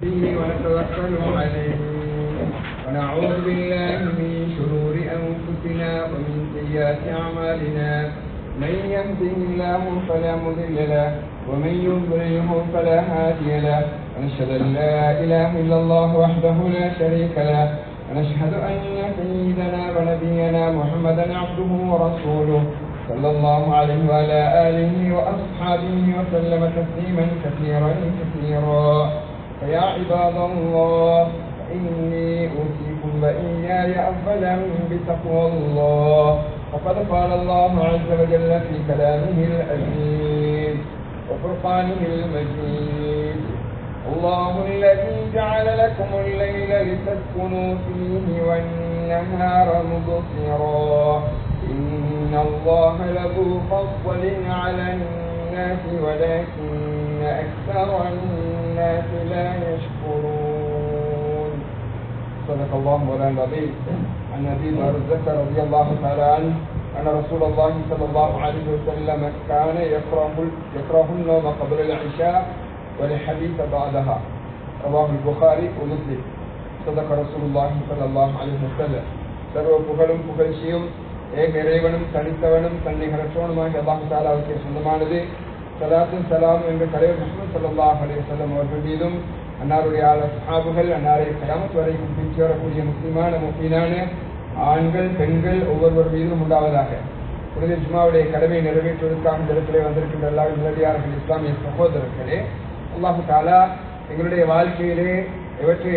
به ونتوكل عليه ونعوذ بالله من شرور أنفسنا ومن سيئات أعمالنا من يهده الله فلا مضل له ومن يضلله فلا هادي له ونشهد أن لا إله إلا الله وحده لا شريك له ونشهد أن سيدنا ونبينا محمدا عبده ورسوله صلى الله عليه وعلى آله وأصحابه وسلم تسليما كثيرا كثيرا. فيا عباد الله إني أوصيكم وإياي أولا بتقوى الله. وقد قال الله عز وجل في كلامه العزيز وفرقانه المجيد: الله الذي جعل لكم الليل لتسكنوا فيه والنهار مبصرا إن الله لذو فضل على الناس ولكن أكثر الناس لا يشكرون. صدق الله مولانا العظيم. عن أبي برزة رضي الله تعالى عنه أن رسول الله صلى الله عليه وسلم كان يكره النوم قبل العشاء والحديث بعدها. رواه البخاري ومسلم. صدق رسول الله صلى الله عليه وسلم. சர்வ புகழும் புகழ்ச்சியும் ஏக இறைவனும் தனித்தவனும் தன்னிகரற்றவனுமாக அல்லாஹ் தஆலாவுக்கு சொந்தமானது. ஸலாத்தும் ஸலாம் என்ற தலைவர் முஹம்மது ஸல்லல்லாஹு அலைஹி வஸல்லம் அவர்கள் மீதும் அன்னாருடைய சஹாபுகள் அன்னாரை கியாமத் வரைக்கும் பின்பற்றி வரக்கூடிய முஸ்லிமான முஃமினான ஆண்கள் பெண்கள் ஒவ்வொருவர் மீதும் உண்டாவதாக. புனித ஜும்மாவுடைய கடமையை நிறைவேற்றுவதற்காக இந்த இடத்திலே வந்திருக்கின்ற அல்லாஹ்வின் நல்லடியார்கள் இஸ்லாமிய சகோதரர்களே, அல்லாஹ் தஆலா எங்களுடைய வாழ்க்கையிலே எவற்றை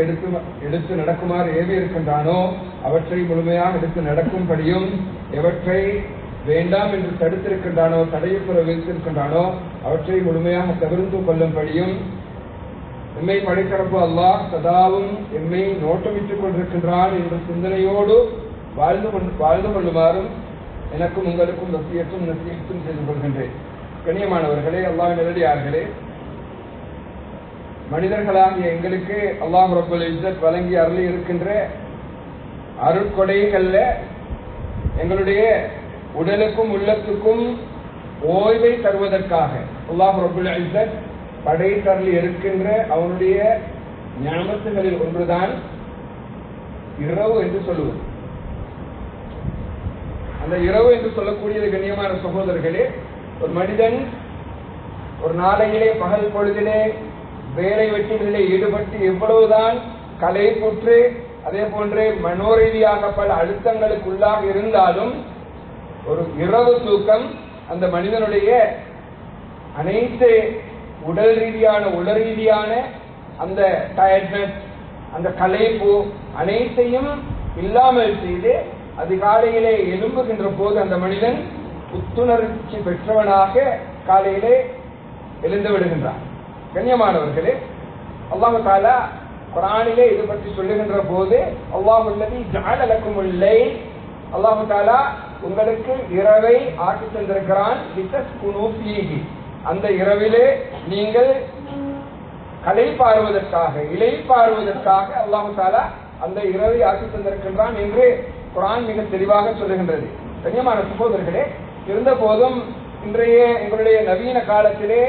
எடுத்து நடக்குமாறு ஏவி இருக்கின்றானோ அவற்றை முழுமையாக எடுத்து நடக்கும்படியும், எவற்றை வேண்டாம் என்று தடுத்திருக்கின்றானோ தடையுப்புற வைத்திருக்கின்றானோ அவற்றை முழுமையாக தவிர்த்து கொள்ளும்படியும், எம்மை படைத்தரப்பு அல்லாஹ் சதாவும் எம்மை நோட்டமிட்டுக் கொண்டிருக்கின்றான் என்ற சிந்தனையோடு வாழ்ந்து கொள்ளுமாறும் எனக்கும் உங்களுக்கும் வசியத்தும் நசீகத்தும் செய்து கொள்கின்றேன். கண்ணியமானவர்களே, அல்லாஹ் நல்லடியார்களே, மனிதர்களாகிய எங்களுக்கு அல்லாஹ் ரப்பல் இஸ்ஸத் வழங்கி அருளி இருக்கின்ற அருட்கொடைகள்ல எங்களுடைய உடலுக்கும் உள்ளத்துக்கும் ஓய்வை தருவதற்காக அல்லாஹ் ரப்பல் இஸ்ஸத் படைத்தருளி இருக்கின்ற அவனுடைய ஞாபகங்களில் ஒன்றுதான் இரவு என்று சொல்லுவது. அந்த இரவு என்று சொல்லக்கூடியது கண்ணியமான சகோதரர்களே, ஒரு மனிதன் ஒரு நாளையிலே பகல் பொழுதிலே வேலை வெட்டிகளிலே ஈடுபட்டு எவ்வளவுதான் களைப்புற்று அதே போன்றே மனோரீதியாக பல அழுத்தங்களுக்குள்ளாக இருந்தாலும் ஒரு இரவு தூக்கம் அந்த மனிதனுடைய அனைத்து உடல் ரீதியான உள ரீதியான அந்த டயர்ட்னஸ், அந்த களைப்பு அனைத்தையும் இல்லாமல் செய்து அதிகாலையிலே எழும்புகின்ற போது அந்த மனிதன் புத்துணர்ச்சி பெற்றவனாக காலையிலே எழுந்து விடுகின்றான். கண்ணியமானவர்களே, அல்லாஹ் தஆலா குர்ஆனிலே இது பற்றி சொல்லுகின்ற போது அல்லாஹுல்லதி ஜஅல லக்குமுல் லைல், அல்லாஹ் தஆலா உங்களுக்கு இரவை ஆக்கி தந்திருக்கிறான். லிதஸ்குனு ஃபீஹி, அந்த இரவிலே நீங்கள் களைப்பாறுவதற்காக இளைப்பாறுவதற்காக அல்லாஹ் தஆலா அந்த இரவை ஆக்கி தந்திருக்கின்றான் என்று குர்ஆன் மிக தெளிவாக சொல்லுகின்றது. கண்ணியமான சகோதரர்களே, இருந்த போதும் இன்றைய எங்களுடைய நவீன காலத்திலே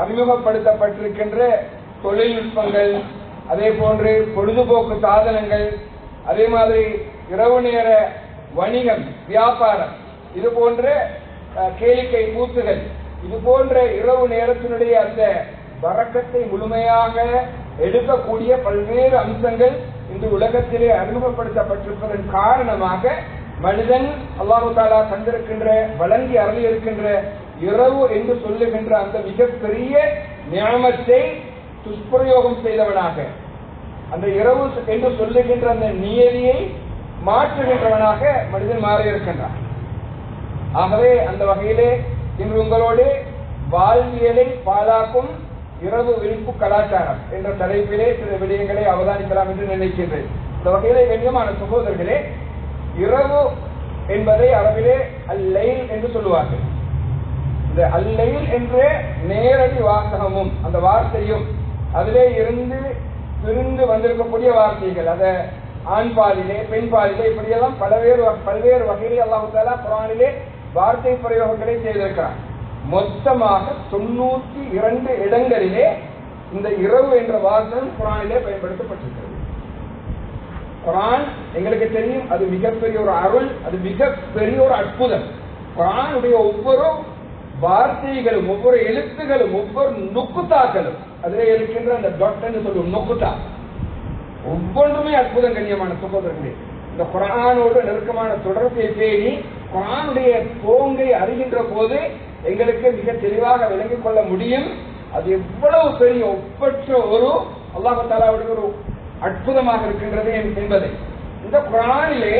அறிமுகப்படுத்தப்பட்டிருக்கின்ற தொழில்நுட்பங்கள், அதே போன்று பொழுதுபோக்கு சாதனங்கள், அதே மாதிரி இரவு நேர வணிகம் வியாபாரம், இது போன்ற கேளிக்கை கூத்துகள், இது போன்ற இரவு நேரத்தினுடைய அந்த வரக்கத்தை முழுமையாக எடுக்கக்கூடிய பல்வேறு அம்சங்கள் இந்த உலகத்திலே அறிமுகப்படுத்தப்பட்டிருப்பதன் காரணமாக மனிதன் அல்லாஹ் தஆலா தந்திருக்கின்ற வழங்கி அருளி இருக்கின்ற இரவு என்று சொல்லுகின்ற அந்த மிகப்பெரிய நியமத்தை துஷ்பிரயோகம் செய்தவனாக, அந்த இரவு என்று சொல்லுகின்ற அந்த நியதியை மாற்றுகின்றவனாக மனிதன் மாறி இருக்கின்றான். ஆகவே அந்த வகையிலே இன்று உங்களோடு வாழ்வியலை பாழாக்கும் இரவு விழிப்பு கலாச்சாரம் என்ற தலைப்பிலே சில விடயங்களை அவதானிக்கலாம் என்று நினைக்கின்றேன். இந்த வகையிலே கண்ணியமான சகோதரர்களே, இரவு என்பதை அரபிலே அல்-லைல் என்று சொல்லுவார்கள். இந்த அல்-லைல் என்ற நேரடி வாசகமும் அந்த வார்த்தையும் அதிலே இருந்து பிரிந்து வந்திருக்கக்கூடிய வார்த்தைகள், அத ஆண் பாலிலே பெண் பாலிலே இப்படியெல்லாம் பல்வேறு வகையிலே அல்லாஹ் தஆலா குர்ஆனிலே வார்த்தை பிரயோகங்களை செய்திருக்கிறார். மொத்தமாக 92 இடங்களிலே இந்த இரவு என்ற வார்த்தை குர்ஆனிலே பயன்படுத்தப்பட்டிருக்கிறது. குர்ஆன் எங்களுக்கு தெரியும், அது மிகப்பெரிய ஒரு அருள், அது மிகப்பெரிய ஒரு அற்புதம். குர்ஆனுடைய ஒவ்வொரு வார்த்தைகளும், ஒவ்வொரு எழுத்துகளும், ஒவ்வொரு நுக்குத்தாக்களும், அதிலே இருக்கின்ற அந்த டாட் சொல்லுவோம் நுக்குத்தா, ஒவ்வொன்றுமே அற்புதம். கண்ணியமான சகோதரர்களே, இந்த குர்ஆனோடு நெருக்கமான தொடர்பை பேணி குர்ஆனுடைய போங்கை அறிகின்ற போது எங்களுக்கு மிக தெளிவாக விளங்கிக் கொள்ள முடியும். அது எவ்வளவு பெரிய ஒப்பற்ற ஒரு அல்லாஹ் தஆலாவுடைய ஒரு அற்புதமாக இருக்கின்றது என்பதை. இந்த குர்ஆனிலே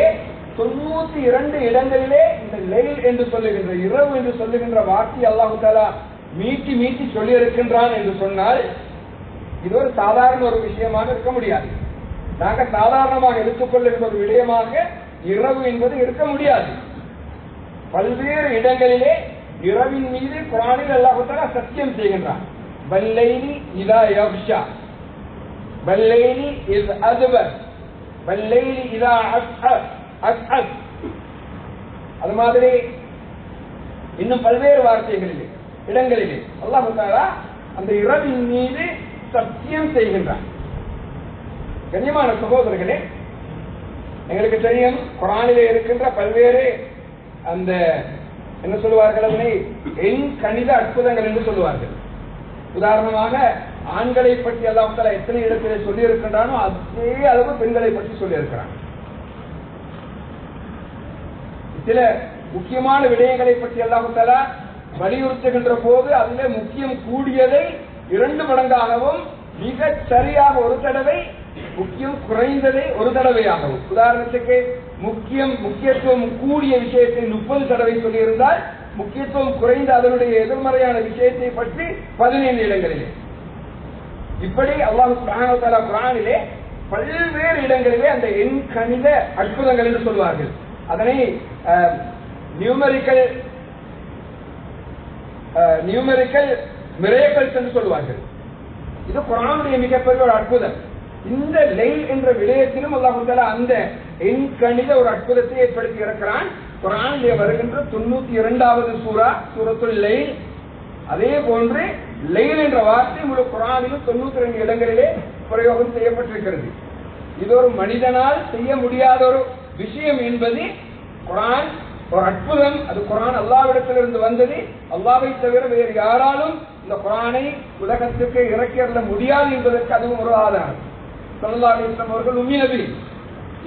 92 இடங்களிலே இந்த லைல் என்று சொல்லுகின்ற, இரவு என்று சொல்லுகின்ற வார்த்தை அல்லாஹ் தஆலா மீட்டி மீட்டி சொல்லி இருக்கின்றான் என்று சொன்னால் இது ஒரு சாதாரண ஒரு விஷயமாக இருக்க முடியாது. நாங்கள் சாதாரணமாக எடுத்துக்கொள்ளுகின்ற ஒரு விடயமாக இரவு என்பது இருக்க முடியாது. பல்வேறு இடங்களிலே இரவின் மீது குர்ஆனில் அல்லாஹ் தஆலா சத்தியம் செய்கின்றான். வல்லைலி இதா யக்ஷா, வல்லைலி இஸ் அத்பர், வல்லைலி இதா அஸ்அஸ். அது மாதிரி இன்னும் பல்வேறு வார்த்தைகளிலே இடங்களிலே அல்லாஹ் தஆலா அந்த இரவின் மீது சத்தியம் செய்கின்றான். கண்ணியமான சகோதரர்களே, எங்களுக்கு தெரியும் குர்ஆனிலே இருக்கின்ற பல்வேறு அந்த என்ன சொல்லுவார்கள், அதனை எண் கணித அற்புதங்கள் என்று சொல்லுவார்கள். உதாரணமாக ஆண்களை பற்றி அல்லாஹ் தஆலா எத்தனை இடத்திலே சொல்லி இருக்கின்றானோ அதே அளவு பெண்களை பற்றி சொல்லி இருக்கிறான். சில முக்கியமான விடயங்களை பற்றி அல்லாஹ் தஆலா வலியுறுத்துகின்ற போது அதிலே முக்கியம் கூடியதை 2 மடங்காகவும், மிக சரியாக ஒரு தடவை, முக்கியம் குறைந்ததை ஒரு தடவையாகவும். உதாரணத்துக்கு முக்கியத்துவம் கூடிய விஷயத்தை 30 தடவை சொல்லியிருந்தால் முக்கியத்துவம் குறைந்த அதனுடைய எதிர்மறையான விஷயத்தை பற்றி 15 இடங்களிலே. இப்படி அல்லாஹ் சுப்ஹானஹு வ தஆலா குர்ஆனிலே பல்வேறு இடங்களிலே அந்த எண் கணித அற்புதங்கள் என்று சொல்வார்கள். அதனை நியூமெரிக்கல் மிரேக்கிள்ஸ் என்று சொல்வார்கள். இது குர்ஆனுடைய மிகப்பெரிய ஒரு அற்புதம். இந்த லைல் என்ற விடயத்திலும் அல்லாஹ் தஆலா அந்த எண் கணித ஒரு அற்புதத்தை ஏற்படுத்தி இருக்கிறான். குர்ஆனிலே வருகின்ற 92வது சூரத்துல் லைல். அதே போன்று லைல் என்ற வார்த்தை முழு குர்ஆனிலும் 92 இடங்களிலே பிரயோகம் செய்யப்பட்டிருக்கிறது. இது ஒரு மனிதனால் செய்ய முடியாத ஒரு விஷயம் என்பது குர்ஆன் ஒரு அற்புதம். அது குர்ஆன் அல்லாஹ்விடத்திலிருந்து வந்தது. அல்லாஹ்வை தவிர வேறு யாராலும் இந்த குர்ஆனை உலகத்துக்கு இறக்கி அருள முடியாது என்பதற்கு அதுவும் ஒரு ஆதாரம். ஸல்லல்லாஹு அலைஹி வஸல்லம் அவர்கள் உம்மி நபி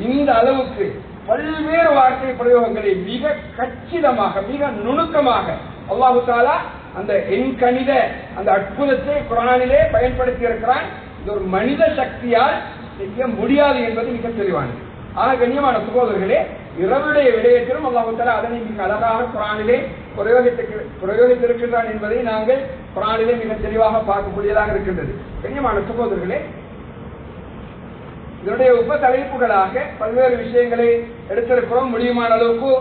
இந்த அளவுக்கு பல்வேறு வார்த்தை பிரயோகங்களை மிக கச்சிதமாக, மிக நுணுக்கமாக அல்லாஹ் தஆலா அந்த எண் கணித அந்த அற்புதத்தை குர்ஆனிலே பயன்படுத்தி இருக்கிறான். இது ஒரு மனித சக்தியால் செய்ய முடியாது என்பது மிக தெளிவானது. ஆக கண்ணியமான சகோதரர்களே, இரவுடைய விடயத்திலும் அல்லாஹ் தஆலா அதனை மிக அழகாக குர்ஆனிலே பிரயோகித்திருக்கின்றான் என்பதை நாங்கள் குர்ஆனிலே மிக தெளிவாக பார்க்கக்கூடியதாக இருக்கின்றது. கண்ணியமான சகோதரர்களே, இதனுடைய உப தலைப்புகளாக பல்வேறு விஷயங்களை எடுத்திருக்கிறோம். முடியுமான அளவுக்கு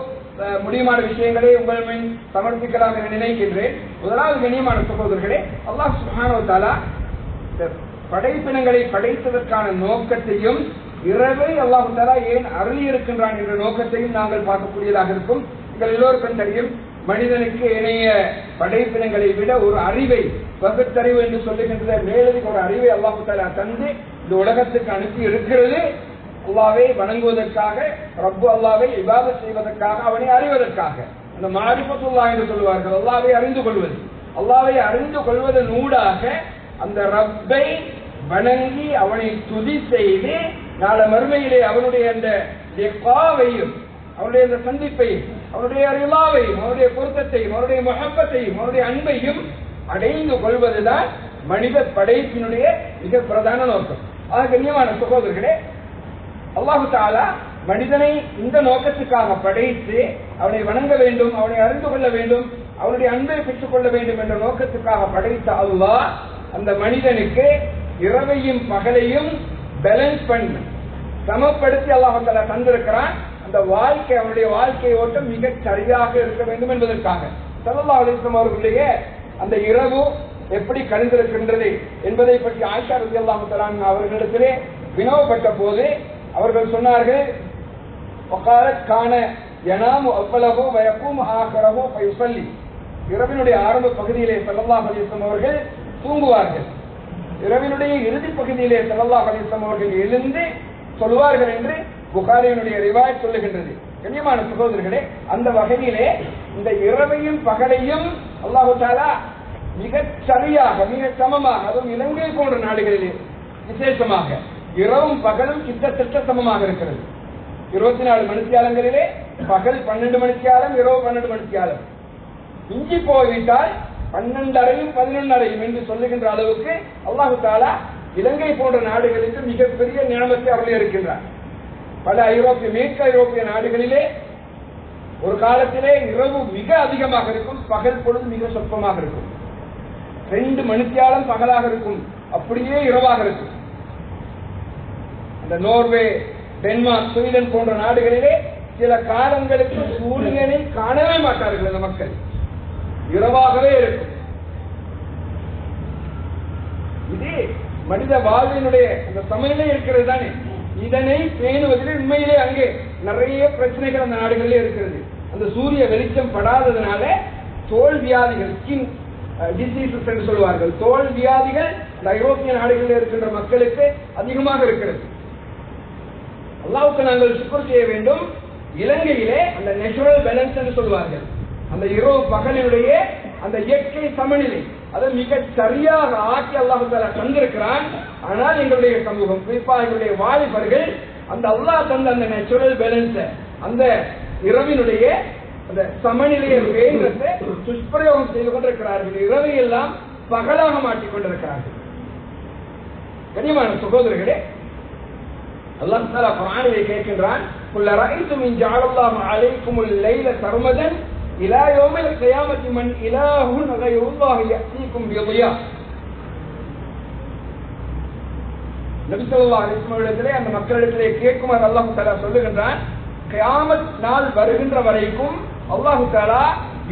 முடியுமான விஷயங்களை உங்கள் முன் சமர்ப்பிக்கலாம் என நினைக்கின்றேன். முதலாவது கண்ணியமான சகோதரர்களே, அல்லாஹ் சுப்ஹானஹு வ தஆலா படைப்பினங்களை படைத்ததற்கான நோக்கத்தையும் இரவை அல்லாஹ் தஆலா ஏன் அருளி இருக்கின்றான் என்ற நோக்கத்தையும் நாங்கள் பார்க்கக்கூடியதாக இருக்கும். எங்கள் எல்லோருக்கும் தெரியும், மனிதனுக்கு இணைய படைப்பினங்களை விட ஒரு அறிவை, பகுத்தறிவு என்று சொல்லுகின்ற மேலதிக ஒரு அறிவை அல்லாஹ் தஆலா தந்து இந்த உலகத்துக்கு அனுப்பி இருக்கிறது. அல்லாஹ்வை வணங்குவதற்காக, ரப்பு அல்லாஹ்வை இபாதத் செய்வதற்காக, அவனை அறிவதற்காக. அந்த மாரிஃபத்துல்லாஹ் என்று சொல்வார்கள், அல்லாஹ்வை அறிந்து கொள்வது. அல்லாஹ்வை அறிந்து கொள்வதன் ஊடாக அந்த ரப்பை வணங்கி அவனை துதி செய்து நாளை மறுமையிலே அவனுடைய அந்த லிகாவையும், அவனுடைய அந்த சந்திப்பையும், அவனுடைய ரிலாவையும், அவனுடைய பொருத்தத்தையும், அவனுடைய முஹப்பத்தையும், அவனுடைய அன்பையும் அடைந்து கொள்வதுதான் மனித படைப்பினுடைய மிக பிரதான நோக்கம். ஆக கண்ணியமான சகோதரர்களே, அல்லாஹு தஆலா மனிதனை இந்த நோக்கத்துக்காக படைத்து அவனை வணங்க வேண்டும், அவனை அறிந்து கொள்ள வேண்டும், அவனுடைய அன்பை பெற்றுக் கொள்ள வேண்டும் என்ற நோக்கத்துக்காக படைத்த அல்லாஹ் அந்த மனிதனுக்கு இரவையும் பகலையும் பேலன்ஸ் பண்ணி சமப்படுத்தி அல்லாஹ் தஆலா தந்திருக்கிறான். அந்த வாழ்க்கை, அவனுடைய வாழ்க்கை ஓட்டம் மிக சரியாக இருக்க வேண்டும் என்பதற்காக. ஸல்லல்லாஹு அலைஹி வஸல்லம் அவர்களுடைய அந்த இரவு எப்படி கழிந்திருக்கின்றது என்பதை பற்றி ஆயிஷா ரலியல்லாஹு தஆலா அவர்களிடத்திலே வினவப்பட்ட போது அவர்கள் சொன்னார்கள், வகாலத் கான யனாமு அவ்வலஹு வ யகூமு ஆகிரஹு ஃபயுஸல்லி. இரவினுடைய ஆரம்ப பகுதியிலே ஸல்லல்லாஹு அலைஹி வஸல்லம் அவர்கள் தூங்குவார்கள். இரவினுடைய இறுதி பகுதியிலே ஸல்லல்லாஹு அலைஹி வஸல்லம் அவர்கள் எழுந்து சொல்வார்கள் என்று புகாரியினுடைய ரிவாயத் சொல்லுகின்றது. கண்ணியமான சகோதரர்களே, அந்த வகையிலே இந்த இரவையும் பகலையும் அல்லாஹு தஆலா மிக சரியாக மிக சமமாக, அதுவும் இலங்கை போன்ற நாடுகளிலே விசேஷமாக இரவும் பகலும் கிட்டத்தட்ட சமமாக இருக்கிறது. 24 மணித்தியாலங்களிலே பகல் 12 மணித்தியாலம், இரவு 12 மணித்தியாலம். மிஞ்சி போய்விட்டால் 12:30 11:30 என்று சொல்லுகின்ற அளவுக்கு அல்லாஹு தஆலா இலங்கை போன்ற நாடுகளுக்கு மிகப்பெரிய நியமத்தை அருளி இருக்கின்றார். பல மேற்கு ஐரோப்பிய நாடுகளிலே ஒரு காலத்திலே இரவு மிக அதிகமாக இருக்கும், பகல் பொழுது மிக சொற்பமாக இருக்கும். 2 மணித்தியாலம் பகலாக இருக்கும், அப்படியே இரவாக இருக்கும். அந்த நோர்வே, டென்மார்க், ஸ்வீடன் போன்ற நாடுகளிலே சில காலங்களுக்கு சூரியனை காணவே மாட்டார்கள் அந்த மக்கள், இரவாகவே இருக்கும். இது மனித வாழ்வினுடைய அந்த சமையலே இருக்கிறது தானே. இதனை பேணுவதில் உண்மையிலே அங்கே நிறைய பிரச்சனைகள் அந்த நாடுகளிலே இருக்கிறது. அந்த சூரிய வெளிச்சம் படாததுனால தோல் வியாதிகள், ஸ்கின் டிசீசஸ் என்று சொல்வார்கள், தோல் வியாதிகள் இந்த ஐரோப்பிய நாடுகளில் இருக்கின்ற மக்களுக்கு அதிகமாக இருக்கிறது. அல்லாஹ்வுக்கு நாங்கள் சுக்ர் செய்ய வேண்டும். இலங்கையிலே அந்த நேச்சுரல் பேலன்ஸ் என்று சொல்வார்கள், அந்த இரவு பகலினுடைய அந்த இயற்கை சமநிலை அதை மிக சரியாக ஆக்கி அல்லாஹ் தஆலா தந்திருக்கிறான். ஆனால் எங்களுடைய சமூகம், குறிப்பாக எங்களுடைய வாலிபர்கள் அந்த அல்லாஹ் தந்த அந்த நேச்சுரல் பேலன்ஸ், அந்த இரவினுடைய அந்த சமநிலையை வேண்டத்தை துஷ்பிரயோகம் செய்து கொண்டிருக்கிறார்கள். இரவை எல்லாம் பகலாக மாற்றிக் கொண்டிருக்கிறார்கள். கனிமான சகோதரர்களே, அல்லாஹ் தஆலா குர்ஆனிலே கேட்கின்றான், குல் ரஅய்தும் இன் ஜஅலல்லாஹு அலைக்குமுல் லைல சர்மதன் இலா யௌமில் கியாமத்தி மன் இலாஹுன் கய்ருல்லாஹி யஅதீக்கும் பிதியா. நபி ஸல்லல்லாஹு அலைஹி வஸல்லம் அந்த மக்களிடத்திலே கேட்குமாறு அல்லாஹ் தஆலா சொல்லுகின்றான், கியாமத் நாள் வருகின்ற வரைக்கும் அல்லாஹ் தஆலா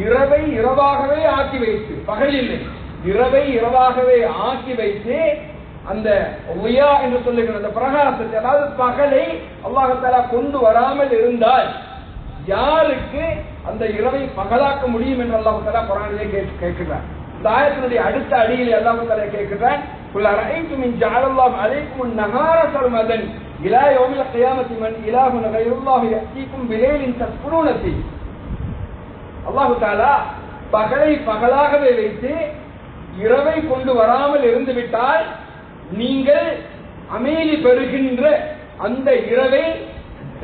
இரவை இரவாகவே ஆக்கி வைத்து, பகல் இல்லை இரவை இரவாகவே ஆக்கி வைத்து அந்த ஒய்யா என்று சொல்லுகிற அந்த பிரகாசத்தை, அதாவது பகலை அல்லாஹ் தஆலா கொண்டு வராமல் இருந்தால் யாருக்கு அந்த இரவை பகலாக்க முடியும் என்று அல்லாஹ் தஆலா குர்ஆனிலே கேட்கிறார். இந்த ஆயத்தினுடைய அடுத்த அடியில் அல்லாஹ் தஆலா கேட்கிறான், குல் அரஐதும் இன் ஜஅலல்லாஹு அலைக்குமுன் நஹார சர்மதன் இலா யௌமில் கியாமத்தி மன் இலாஹுன் கய்ருல்லாஹி யஅதீக்கும் பிலைலின் தஸ்குனூன ஃபீ. அல்லாஹ் தஆலா பகலை பகலாகவே வைத்து இரவை கொண்டு வராமல் இருந்து விட்டால் நீங்கள் அமைதி பெறுகின்ற அந்த இரவை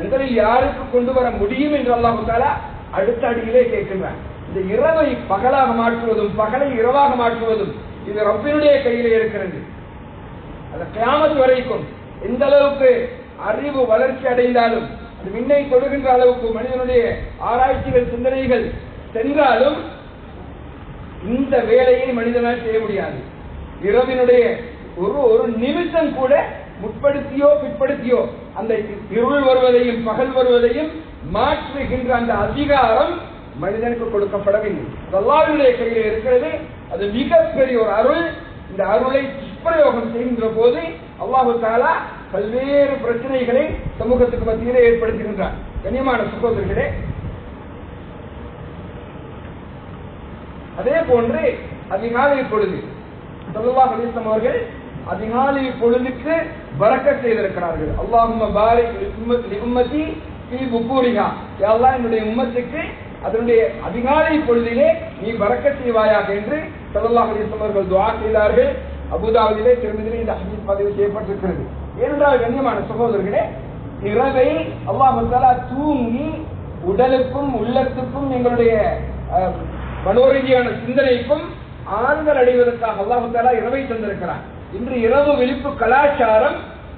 உங்களில் யாருக்கு கொண்டு வர முடியும் என்று அல்லாஹ் தஆலா அடுத்த அடியிலே கேட்கின்றான். இந்த இரவை பகலாக மாற்றுவதும் பகலை இரவாக மாற்றுவதும் இது ரப்பினுடைய கையிலே இருக்கிறது. அந்த கியாமத் வரைக்கும் எந்த அளவுக்கு அறிவு வளர்ச்சி அடைந்தாலும், அது விண்ணை தொடுகின்ற அளவுக்கு மனிதனுடைய ஆராய்ச்சிகள் சிந்தனைகள் சென்றாலும் இந்த வேலையை மனிதனால் செய்ய முடியாது. இரவினுடைய ஒரு நிமிஷம் கூட முற்படுத்தியோ பிற்படுத்தியோ அந்த இருள் வருவதையும் பகல் வருவதையும் மாற்றுகின்ற அந்த அதிகாரம் மனிதனுக்கு கொடுக்கப்படவில்லை. அல்லாஹ்வுடைய கையில் இருக்கிறது. அது மிகப்பெரிய ஒரு அருள். இந்த அருளை துஷ்பிரயோகம் செய்கின்ற போது அல்லாஹ் தஆலா பல்வேறு பிரச்சனைகளை சமூகத்துக்கு மத்தியிலே ஏற்படுத்துகின்றார். கண்ணியமான சகோதரர்களே, அதே போன்று அதிகாலை பொழுது ஸல்லல்லாஹு அலைஹி வஸல்லம் அவர்கள் அதிகாலை பொழுதுக்கு பரக்கத் செய்திருக்கிறார்கள். அல்லாஹும்ம பாரிக் லிஉம்மதி ஃபீ புகூரிஹா, யா அல்லாஹ் என்னுடைய உம்மத்துக்கு அதனுடைய அதிகாலை பொழுதிலே நீ பரக்கத் செய்வாயாக என்று ஸல்லல்லாஹு அலைஹி வஸல்லம் அவர்கள் துஆ செய்தார்கள். அபூதாவுதிலே, திர்மிதியிலே இந்த ஹதீஸ் பதிவு செய்யப்பட்டிருக்கிறது. ஏனென்றால் கண்ணியமான சகோதரர்களே, இரவை அல்லாஹ் தஆலா தூங்கி உடலுக்கும் உள்ளத்துக்கும் எங்களுடைய மனோரீதியான சிந்தனைக்கும் ஆறுதல் அடைவதற்காக அல்லாஹ் தஆலா இரவை தந்திருக்கிறார். இன்று இரவு விழிப்பு கலாச்சாரம்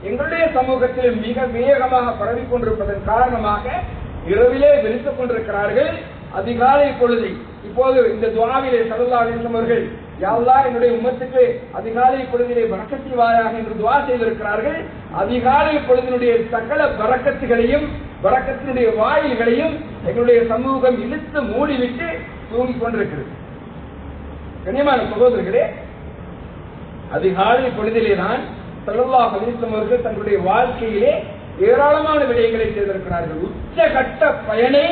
எங்களுடைய சமூகத்தில் மிக வேகமாக பரவிக் கொண்டிருப்பதன் காரணமாக இரவிலே விழித்துக் கொண்டிருக்கிறார்கள். அதிகாலை பொழுதை இப்போது இந்த துஆவிலே ஸல்லல்லாஹு அலைஹி வஸல்லம் அவர்கள் யா அல்லாஹ் என்னுடைய உம்மத்துக்கு அதிகாலை பொழுதிலே பரக்கத் செய்வாயாக என்று துஆ செய்திருக்கிறார்கள். அதிகாலை பொழுதினுடைய சகல பரக்கத்துகளையும் பரக்கத்தினுடைய வாயில்களையும் எங்களுடைய சமூகம் இழுத்து மூடிவிட்டு தூங்கிக் கொண்டிருக்கிறது. கண்ணியமான சகோதரர்களே, அதிகாலை பொழுதிலேதான் ஸல்லல்லாஹு அலைஹி வஸல்லம் அவர்கள் தங்களுடைய வாழ்க்கையிலே ஏராளமான விடயங்களை செய்திருக்கிறார்கள். உச்சகட்ட பயனை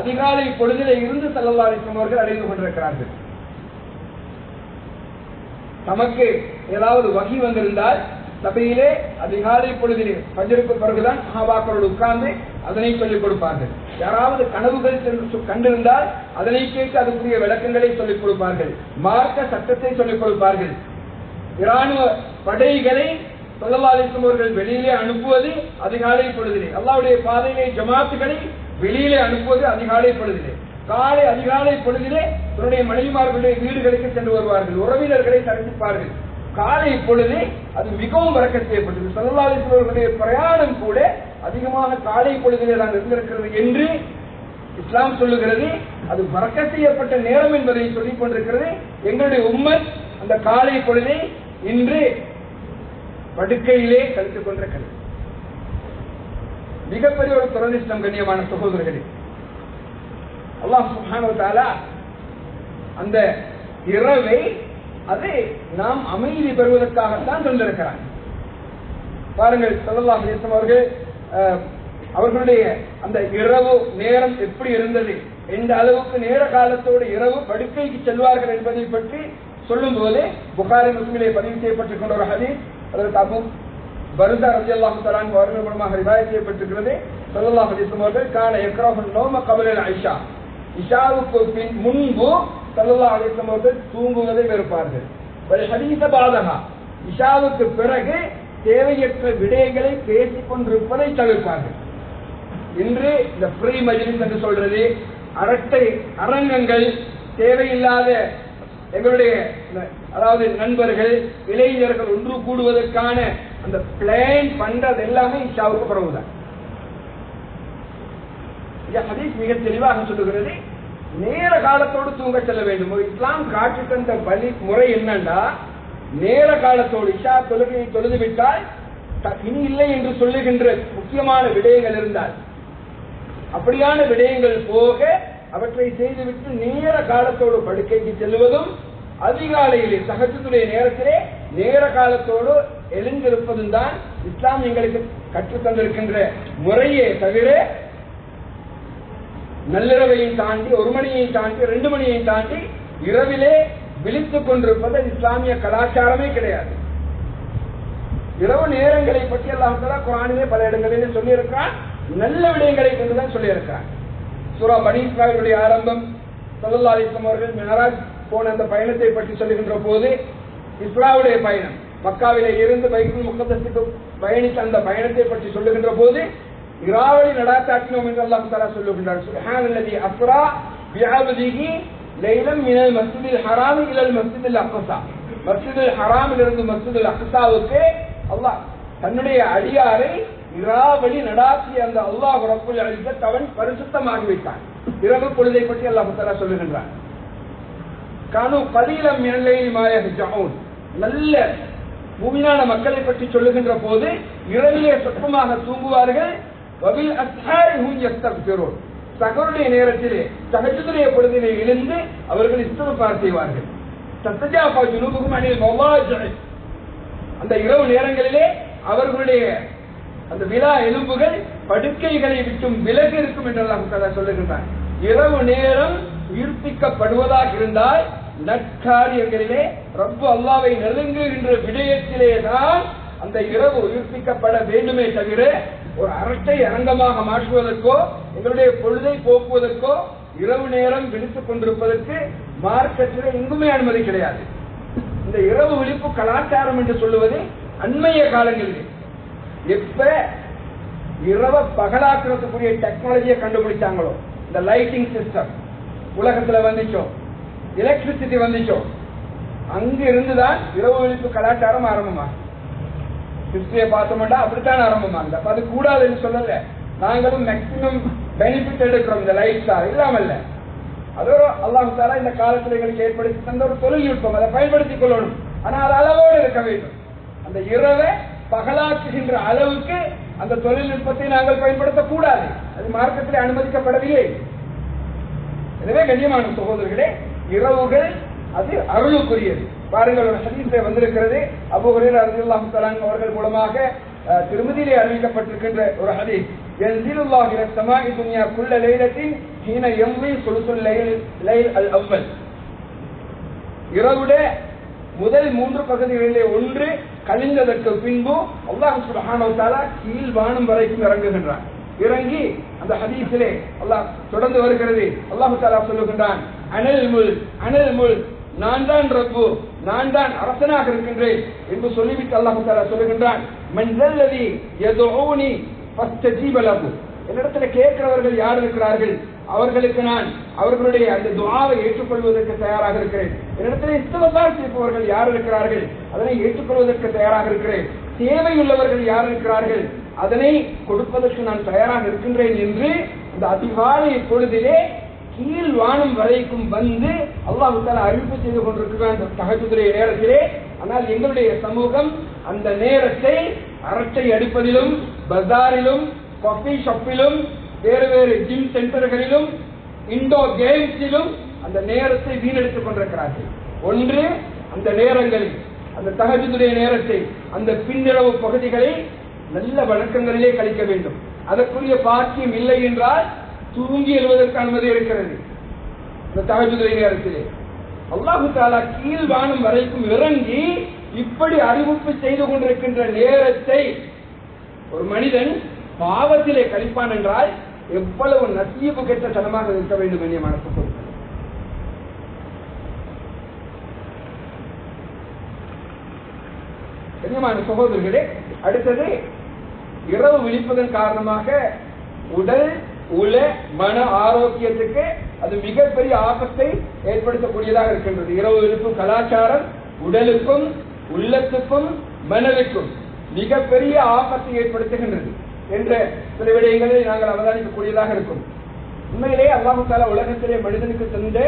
அதிகாலை பொழுதிலே இருந்து ஸல்லல்லாஹு அலைஹி வஸல்லம் அவர்கள் அடைந்து கொண்டிருக்கிறார்கள். தமக்கு ஏதாவது வகி வந்திருந்தால் சபையிலே அதிகாலை பொழுதிலே பஜருக்கு பிறகுதான் சஹாபாக்களோடு உட்கார்ந்து அதனை சொல்லிக் கொடுப்பார்கள். யாராவது கனவுகள் கண்டிருந்தால் அதனை கேட்டு அதுக்குரிய விளக்கங்களை சொல்லிக் கொடுப்பார்கள். மார்க்க சட்டத்தை சொல்லிக் கொடுப்பார்கள். இராணுவ படைகளை ஸல்லல்லாஹு அலைஹி வஸல்லம் அவர்கள் வெளியிலே அனுப்புவது அதிகாலை பொழுதிலே, அல்லாஹ்வுடைய பாதையிலே ஜமாத்துகளை வெளியிலே அனுப்புவது அதிகாலை பொழுதிலே. அதிகாலை பொழுதிலே தன்னுடைய மனைவிமார்களுடைய வீடுகளுக்கு சென்று வருவார்கள், உறவினர்களை சந்திப்பார்கள். காலை பொழுது அது மிகவும் வரக்கத் செய்யப்பட்டது. ஸல்லல்லாஹு அலைஹி வஸல்லம் அவர்களுடைய பிரயாணம் கூட அதிகமாக காலை பொழுதிலே தான் இருந்திருக்கிறது என்று இஸ்லாம் சொல்லுகிறது. அது வரக்கத் செய்யப்பட்ட நேரம் என்பதை சொல்லிக் கொண்டிருக்கிறது. எங்களுடைய உம்மத் அந்த காலை பொழுதை இன்று படுக்கையிலே கழித்துக் கொண்டிருக்கிறது. மிகப்பெரிய ஒரு துரதிஷ்டம் கண்ணியமான சகோதரர்களே. அல்லாஹ் சுப்ஹானஹு வ தஆலா அந்த இரவை அது நாம் அமைதி பெறுவதற்காகத்தான் தந்திருக்கிறார். பாருங்கள், ஸல்லல்லாஹு அலைஹி வஸல்லம் அவர்களுடைய அந்த இரவு நேரம் எப்படி இருந்தது, எந்த அளவுக்கு நேர காலத்தோடு இரவு படுக்கைக்கு செல்வார்கள் என்பதை பற்றி சொல்லும் போது புகாரி முஸ்லிமிலே பதிவு செய்யப்பட்டிருக்கின்ற ஒரு ஹதீஸ், அதற்கு அபூ பர்தா ரலியல்லாஹு தஆலா அன்ஹு அவர்கள் மூலமாக ரிவாயத் செய்யப்பட்டிருக்கிறது. ஸல்லல்லாஹு அலைஹி வஸல்லம் அவர்கள் கான யக்ரஹு நௌம கப்ல அல்-இஷா, இஷாவுக்கு முன்பு ஸல்லல்லாஹு அலைஹி வஸல்லம் அவர்கள் தூங்குவதை வெறுப்பார்கள். வல் ஹதீஸ பாதஹா, இஷாவுக்கு பிறகு தேவையற்ற விடயங்களை பேசிக் கொண்டிருப்பதை தவிர்ப்பார்கள். இன்று இந்த ஃப்ரீ மஜ்லிஸ் என்று சொல்றது, அரட்டை அரங்கங்கள், தேவையில்லாத எங்களுடைய அதாவது நண்பர்கள் இளைஞர்கள் ஒன்று கூடுவதற்கான அந்த பிளான் பண்றது எல்லாமே இஷாவுக்கு பிறகுதான். ஹதீஸ் மிக தெளிவாக சொல்லுகிறது, நேர காலத்தோடு தூங்க செல்ல வேண்டும். ஒரு இஸ்லாம் காட்டி தந்த வழி முறை என்னன்னா, நேர காலத்தோடு இஷா தொழுகையை தொழுது விட்டால் இனி இல்லை என்று சொல்லுகின்ற முக்கியமான விடயங்கள் இருந்தால் அப்படியான விடயங்கள் போக அவற்றை செய்துவிட்டு நேர காலத்தோடு படுக்கைக்கு செல்வதும், அதிகாலையிலே தஹஜ்ஜுடைய நேரத்திலே நேர காலத்தோடு எழுந்திருப்பதும் தான் இஸ்லாம் எங்களுக்கு கற்றுத் தந்திருக்கின்ற முறையே தவிர நள்ளிரவையை தாண்டி 1 மணியை தாண்டி 2 மணியை தாண்டி இரவிலே விழித்துக் கொண்டிருப்பது இஸ்லாமிய கலாச்சாரமே கிடையாது. இரவு நேரங்களை பற்றி அல்லாஹ் தஆலா குர்ஆனிலே பல இடங்களிலே சொல்லி இருக்கிறான். நல்ல விடயங்களை கொண்டுதான் சொல்லி இருக்கிறான். சூரா பனி இஸ்ராயீலுடைய ஆரம்பம், ஸல்லல்லாஹு அலைஹி வஸல்லம் அவர்கள் மிஅராஜ் போன அந்த பயணத்தை பற்றி சொல்லுகின்ற போது, இஸ்ராவுடைய பயணம், மக்காவிலே இருந்து பைத்துல் முகத்தஸுக்கு பயணித்த அந்த பயணத்தை பற்றி சொல்லுகின்ற போது இராவளி நடாத்தாட்டினோம் என்று அல்லாஹ் தஆலா சொல்லுகின்றார். சுப்ஹானல்லதி அஸ்ரா பிஅப்திஹி லைலன் மினல் மஸ்ஜிதில் ஹராம் இலல் மஸ்ஜிதில் அக்ஸா, மஸ்ஜிதுல் ஹராமிலிருந்து மஸ்ஜிதுல் அக்ஸாவுக்கு அல்லாஹ் தன்னுடைய அடியாரை இராவளி நடாத்திய அந்த அல்லாஹ் ரப்புல் இஸ்ஸத் அவன் பரிசுத்தமாகி விட்டான். இரவு பொழுதை பற்றி அல்லாஹ் தஆலா சொல்லுகின்றான். கானு கலீலம் மினல் லைலி மா யஹ்ஜஊன், நல்ல மூமினான மக்களை பற்றி சொல்லுகின்ற போது இரவிலே சொற்பமாக தூங்குவார்கள். வபில் அஸ்ஹாரி ஹும் யஸ்தக்பிரூன், சஹருடைய நேரத்திலே தஹஜ்ஜுடைய பொழுதிலே எழுந்து அவர்கள் இஸ்திக்பார் செய்வார்கள். தத்தஜாஃபா ஜுனூபுஹும் அனில் மவாஜிஇ, அந்த இரவு நேரங்களிலே அவர்களுடைய அந்த விலா எலும்புகள் படுக்கைகளை விட்டும் விலகி இருக்கும் என்று அல்லாஹ் தஆலா சொல்லுகின்றார். இரவு நேரம் உயிர்ப்பிக்கப்படுவதாக இருந்தால் நற்காரியங்களிலே ரப்பு அல்லாஹ்வை நெருங்குகின்ற விடயத்திலே தான் அந்த இரவு உயிர்ப்பிக்கப்பட வேண்டுமே தவிர ஒரு அரட்டை அரங்கமாக மாற்றுவதற்கோ எங்களுடைய பொழுதை போக்குவதற்கோ இரவு நேரம் விழித்துக் கொண்டிருப்பதற்கு மார்க்கத்திலே எங்குமே அனுமதி கிடையாது. இந்த இரவு விழிப்பு கலாச்சாரம் என்று சொல்லுவது அண்மைய காலங்களில் எப்ப இரவு பகலாக்குறதுக்குரிய டெக்னாலஜியை கண்டுபிடிச்சாங்களோ, இந்த லைட்டிங் சிஸ்டம் உலகத்துல வந்துச்சோ, எலக்ட்ரிசிட்டி வந்துச்சோ, அங்க இருந்துதான் இரவு விழிப்பு கலாச்சாரம் ஆரம்பமாகும். ஹிஸ்டரியை பார்த்தோம்னா அப்படித்தான் ஆரம்பமாகுது. அப்ப அது கூடாதுன்னு சொல்லல, நாங்களும் மேக்சிமம் பெனிஃபிட் எடுக்கிறோம் இந்த லைட்ஸால் இல்லாமல்ல. அது ஒரு அல்லாஹ் தஆலா இந்த காலத்தில் எங்களுக்கு ஏற்படுத்தி தந்த ஒரு தொழில்நுட்பம், அதை பயன்படுத்திக் கொள்ளணும். ஆனா அது அளவோடு இருக்க வேண்டும். அந்த இரவை பகலாக்குகின்ற அளவுக்கு அந்த தொழில்நுட்பத்தை நாங்கள் பயன்படுத்தக்கூடாது. அது மார்க்கத்திலே அனுமதிக்கப்படவில்லை. எனவே கண்ணியமான சகோதரர்களே, இரவுகள் அது அருளுக்குரியது. பாருங்கள், ஒரு ஹதீஸிலே வந்திருக்கிறது, அபூ ஹுரைரா ரலியல்லாஹு தஆலா அவர்கள் மூலமாக திருமதியிலே அறிவிக்கப்பட்டிருக்கின்ற ஒரு ஹதீஸ், யன்ஸிலுல்லாஹு இலா ஸமாஇ துன்யா குல்ல லைலத்தின் ஹீன யம்லி சுலுசுல் லைல் அல் அவ்வல், இரவுடைய முதல் 3 பகுதிகளிலே ஒன்று கழிந்ததற்கு பின்பு அல்லாஹ் சுப்ஹானஹு வ தஆலா கீழ் வானம் வரைக்கும் இறங்குகின்றான். இறங்கி அந்த ஹதீஸிலே அல்லாஹ் தொடர்ந்து வருகிறது. அல்லாஹ் தஆலா சொல்லுகின்றான், அனல் முல், நான் தான் ரப்பு, நான் தான் அரசனாக இருக்கின்றேன் என்று சொல்லிவிட்டு அல்லாஹ் தஆலா சொல்லுகின்றான், மன் ஸல்லதி யதுஊனி ஃபஸ்தஜீப லஹு, என்னிடத்தில் கேட்கிறவர்கள் யார் இருக்கிறார்கள், அவர்களுக்கு நான் அவர்களுடைய அந்த துஆவை ஏற்றுக்கொள்வதற்கு தயாராக இருக்கிறேன். என்னிடத்தில் இஸ்திக்ஃபார் செய்பவர்கள் யார் இருக்கிறார்கள், அதனை ஏற்றுக்கொள்வதற்கு தயாராக இருக்கிறேன். தேவையுள்ளவர்கள் யார் இருக்கிறார்கள், அதனை கொடுப்பதற்கு நான் தயாராக இருக்கின்றேன் என்று இந்த அதிகாலை பொழுதிலே கீழ் வானம் வரைக்கும் வந்து அல்லாஹ் தஆலா அறிவிப்பு செய்து கொண்டிருக்கிறான் தஹஜ்ஜுடைய நேரத்திலே. ஆனால் எங்களுடைய சமூகம் அந்த நேரத்தை அரட்டை அடிப்பதிலும், பஜாரிலும், காஃபி ஷாப்பிலும், வேறு வேறு ஜிம் சென்டர்களிலும், இண்டோர் கேம்ஸிலும் அந்த நேரத்தை வீணடித்துக் கொண்டிருக்கிறார்கள். ஒன்று, அந்த நேரங்களில் அந்த தஹஜ்ஜுடைய நேரத்தை, அந்த பின்னிரவு பகுதிகளை நல்ல வணக்கங்களிலே கழிக்க வேண்டும். அதற்குரிய பாக்கியம் இல்லை என்றால் தூங்கி எழுவதற்கு அனுமதி இருக்கிறது. இந்த தஹஜ்ஜுடைய நேரத்திலே அல்லாஹ் தஆலா கீழ் வானம் வரைக்கும் இறங்கி இப்படி அறிவிப்பு செய்து கொண்டிருக்கின்ற நேரத்தை ஒரு மனிதன் பாவத்திலே கழிப்பான் என்றால் எவ்வளவு நசீபு கெட்ட தனமாக இருக்க வேண்டும் என்ற மனசுக்கு. கண்ணியமான சகோதரர்களே, அடுத்தது இரவு விழிப்பதன் காரணமாக உடல் உள மன ஆரோக்கியத்துக்கு அது மிகப்பெரிய ஆபத்தை ஏற்படுத்தக்கூடியதாக இருக்கின்றது. இரவு விழிப்பும் கலாச்சாரம் உடலுக்கும் உள்ளத்துக்கும் மனதுக்கும் மிகப்பெரிய ஆபத்தை ஏற்படுத்துகின்றது என்ற சில விடயங்களை நாங்கள் அவதானிக்கக்கூடியதாக இருக்கும். உண்மையிலே அல்லாஹ் தஆலா உலகத்திலே மனிதனுக்கு தந்த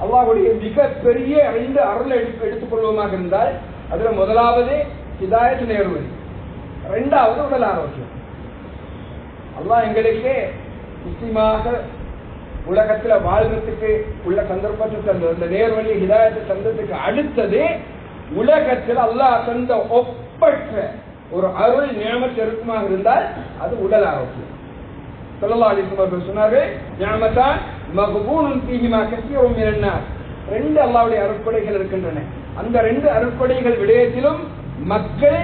அல்லாஹ்வுடைய மிகப்பெரிய 5 அருளை எடுத்துக் கொள்வோமாக இருந்தால் அதுல முதலாவது ஹிதாயத் நேர்வழி, இரண்டாவது உடல் ஆரோக்கியம். அல்லாஹ் எங்களுக்கு முஸ்லிமாக உலகத்தில் வாழ்றதுக்கு உள்ள சந்தர்ப்பத்தை தந்த அந்த நேர்வழி ஹிதாயத்தை தந்ததுக்கு அடுத்தது உலகத்தில் அல்லாஹ் தந்த ஒப்பற்ற ஒரு அருள் நியமத் இருக்குமாக இருந்தால் அது உடல் ஆரோக்கியம். ஸல்லல்லாஹு அலைஹி வஸல்லம் சொன்னார்கள், நியமத்தான் மக்பூனுன் ஃபீஹிமா கஸீருன் மினன் நாஸ். 2 அல்லாஹ்வுடைய அருட்கொடைகள் இருக்கின்றன. அந்த 2 அருட்கொடைகள் விடயத்திலும் மக்கள்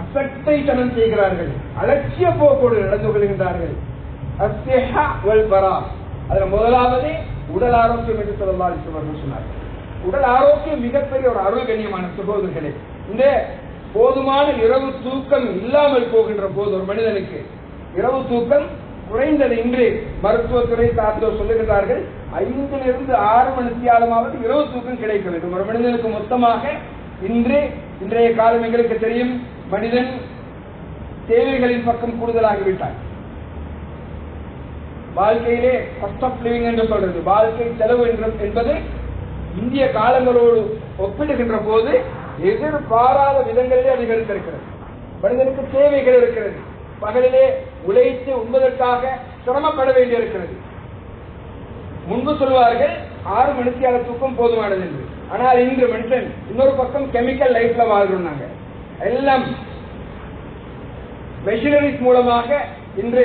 அசட்டைத்தனம் செய்கிறார்கள், அலட்சிய போக்கோடு நடந்து கொள்கின்றார்கள். அஸ்ஸிஹா வல் பரா, அதுல முதலாவது உடல் ஆரோக்கியம் என்று ஸல்லல்லாஹு அலைஹி வஸல்லம் சொன்னார்கள். உடல் ஆரோக்கியம் மிகப்பெரிய ஒரு அருள். கண்ணியமான சகோதரர்களே, இந்த போதுமான இரவு தூக்கம் இல்லாமல் போகின்ற போது ஒரு மனிதனுக்கு இரவு தூக்கம் குறைந்தது இன்று மருத்துவத்துறை சார்ந்தோர் சொல்லுகிறார்கள் 5 to 6 மணித்தியாலமாவது இரவு தூக்கம் கிடைக்க வேண்டும் ஒரு மனிதனுக்கு. மொத்தமாக இன்றைய காலம் எங்களுக்கு தெரியும், மனிதன் தேவைகளின் பக்கம் கூடுதலாகிவிட்டார். வாழ்க்கையிலே காஸ்ட் ஆஃப் லிவிங் என்று சொல்றது, வாழ்க்கை செலவு என்பது இந்திய காலங்களோடு ஒப்பிடுகின்ற போது எதிர்பாராத விதங்களிலே அதிகரித்திருக்கிறது. மனிதனுக்கு தேவைகள் இருக்கிறது, பகலிலே உழைத்து உண்பதற்காக சிரமப்பட வேண்டியிருக்கிறது. முன்பு சொல்வார்கள் 6 மணித்தியால தூக்கம் போதுமானது என்று. ஆனால் இன்று மனுஷன் இன்னொரு பக்கம் கெமிக்கல் லைஃப்ல வாழ்றோம். நாங்க எல்லாம் மெஷினரிஸ் மூலமாக இன்று